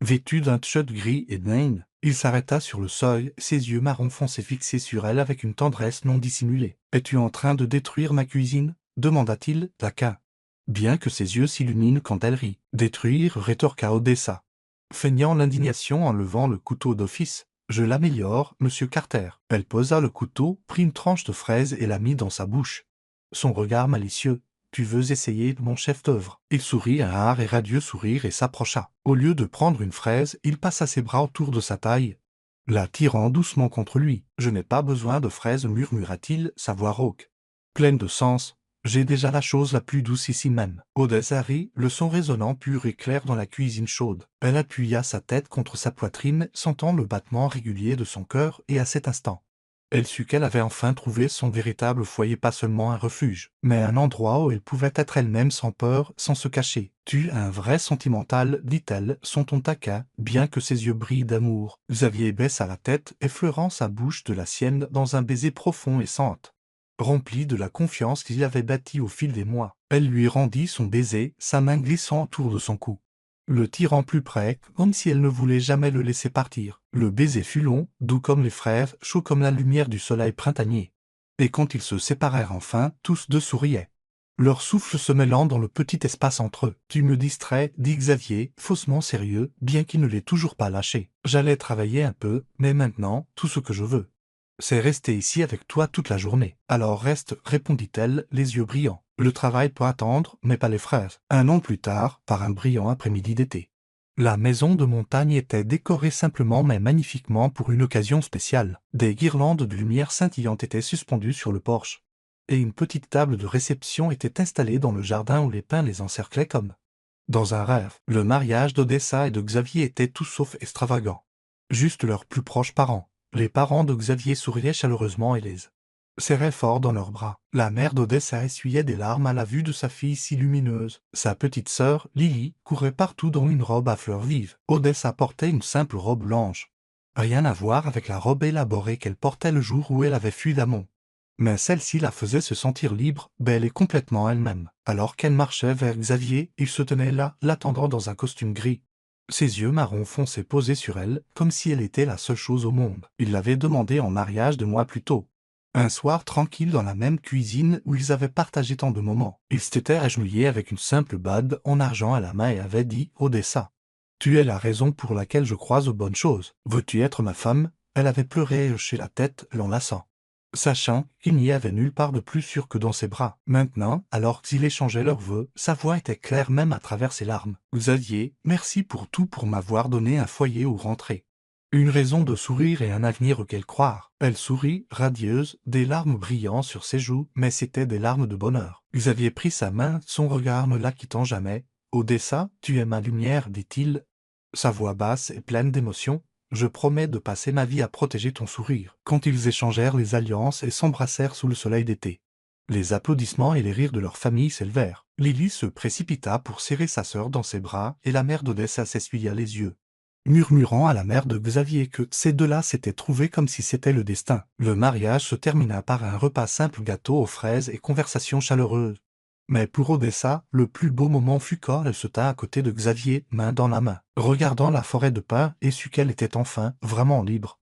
Vêtu d'un t-shirt gris et naine, il s'arrêta sur le seuil, ses yeux marron foncé fixés sur elle avec une tendresse non dissimulée. « Es-tu en train de détruire ma cuisine ?» demanda-t-il, taquin. Bien que ses yeux s'illuminent quand elle rit. « Détruire » rétorqua Odessa, feignant l'indignation en levant le couteau d'office. « Je l'améliore, monsieur Carter. » Elle posa le couteau, prit une tranche de fraise et la mit dans sa bouche. Son regard malicieux. « Tu veux essayer mon chef-d'œuvre ?» Il sourit un rare et radieux sourire et s'approcha. Au lieu de prendre une fraise, il passa ses bras autour de sa taille, la tirant doucement contre lui. « Je n'ai pas besoin de fraises, murmura-t-il, sa voix rauque, pleine de sens. J'ai déjà la chose la plus douce ici même. » Odessa rit, le son résonnant pur et clair dans la cuisine chaude. Elle appuya sa tête contre sa poitrine, sentant le battement régulier de son cœur, et à cet instant, elle sut qu'elle avait enfin trouvé son véritable foyer, pas seulement un refuge, mais un endroit où elle pouvait être elle-même sans peur, sans se cacher. « Tu es un vrai sentimental, dit-elle, son ton taquin, bien que ses yeux brillent d'amour. » Xavier baissa la tête, effleurant sa bouche de la sienne dans un baiser profond et sente, rempli de la confiance qu'il avait bâtie au fil des mois. Elle lui rendit son baiser, sa main glissant autour de son cou, le tirant plus près, comme si elle ne voulait jamais le laisser partir. Le baiser fut long, doux comme les frères, chaud comme la lumière du soleil printanier. Et quand ils se séparèrent enfin, tous deux souriaient, leur souffle se mêlant dans le petit espace entre eux. « Tu me distrais, » dit Xavier, faussement sérieux, bien qu'il ne l'ait toujours pas lâché. « J'allais travailler un peu, mais maintenant, tout ce que je veux, c'est rester ici avec toi toute la journée. »« Alors reste, » répondit-elle, les yeux brillants. « Le travail peut attendre, mais pas les fraises. » Un an plus tard, par un brillant après-midi d'été, la maison de montagne était décorée simplement mais magnifiquement pour une occasion spéciale. Des guirlandes de lumière scintillantes étaient suspendues sur le porche, et une petite table de réception était installée dans le jardin où les pins les encerclaient comme dans un rêve. Le mariage d'Odessa et de Xavier était tout sauf extravagant. Juste leurs plus proches parents, les parents de Xavier, souriaient chaleureusement et les serrait fort dans leurs bras. La mère d'Odessa essuyait des larmes à la vue de sa fille si lumineuse. Sa petite sœur, Lily, courait partout dans une robe à fleurs vives. Odessa portait une simple robe blanche. Rien à voir avec la robe élaborée qu'elle portait le jour où elle avait fui d'Amon. Mais celle-ci la faisait se sentir libre, belle et complètement elle-même. Alors qu'elle marchait vers Xavier, il se tenait là, l'attendant dans un costume gris. Ses yeux marron foncé posés sur elle, comme si elle était la seule chose au monde. Il l'avait demandée en mariage 2 mois plus tôt. Un soir tranquille dans la même cuisine où ils avaient partagé tant de moments. Il s'était agenouillé avec une simple bade en argent à la main et avait dit « Odessa, tu es la raison pour laquelle je crois aux bonnes choses. Veux-tu être ma femme ?» Elle avait pleuré et hoché la tête, l'enlaçant, sachant qu'il n'y avait nulle part de plus sûr que dans ses bras. Maintenant, alors qu'ils échangeaient leurs vœux, sa voix était claire même à travers ses larmes. « Xavier, merci pour tout, pour m'avoir donné un foyer où rentrer. Une raison de sourire et un avenir auquel croire. » Elle sourit, radieuse, des larmes brillant sur ses joues, mais c'étaient des larmes de bonheur. Xavier prit sa main, son regard ne la quittant jamais. « Odessa, tu es ma lumière, dit-il, sa voix basse et pleine d'émotion. Je promets de passer ma vie à protéger ton sourire. » Quand ils échangèrent les alliances et s'embrassèrent sous le soleil d'été, les applaudissements et les rires de leur famille s'élevèrent. Lily se précipita pour serrer sa sœur dans ses bras et la mère d'Odessa s'essuya les yeux, murmurant à la mère de Xavier que ces deux-là s'étaient trouvés comme si c'était le destin. Le mariage se termina par un repas simple, gâteau aux fraises et conversation chaleureuse. Mais pour Odessa, le plus beau moment fut quand elle se tint à côté de Xavier, main dans la main, regardant la forêt de pins, et sut qu'elle était enfin vraiment libre.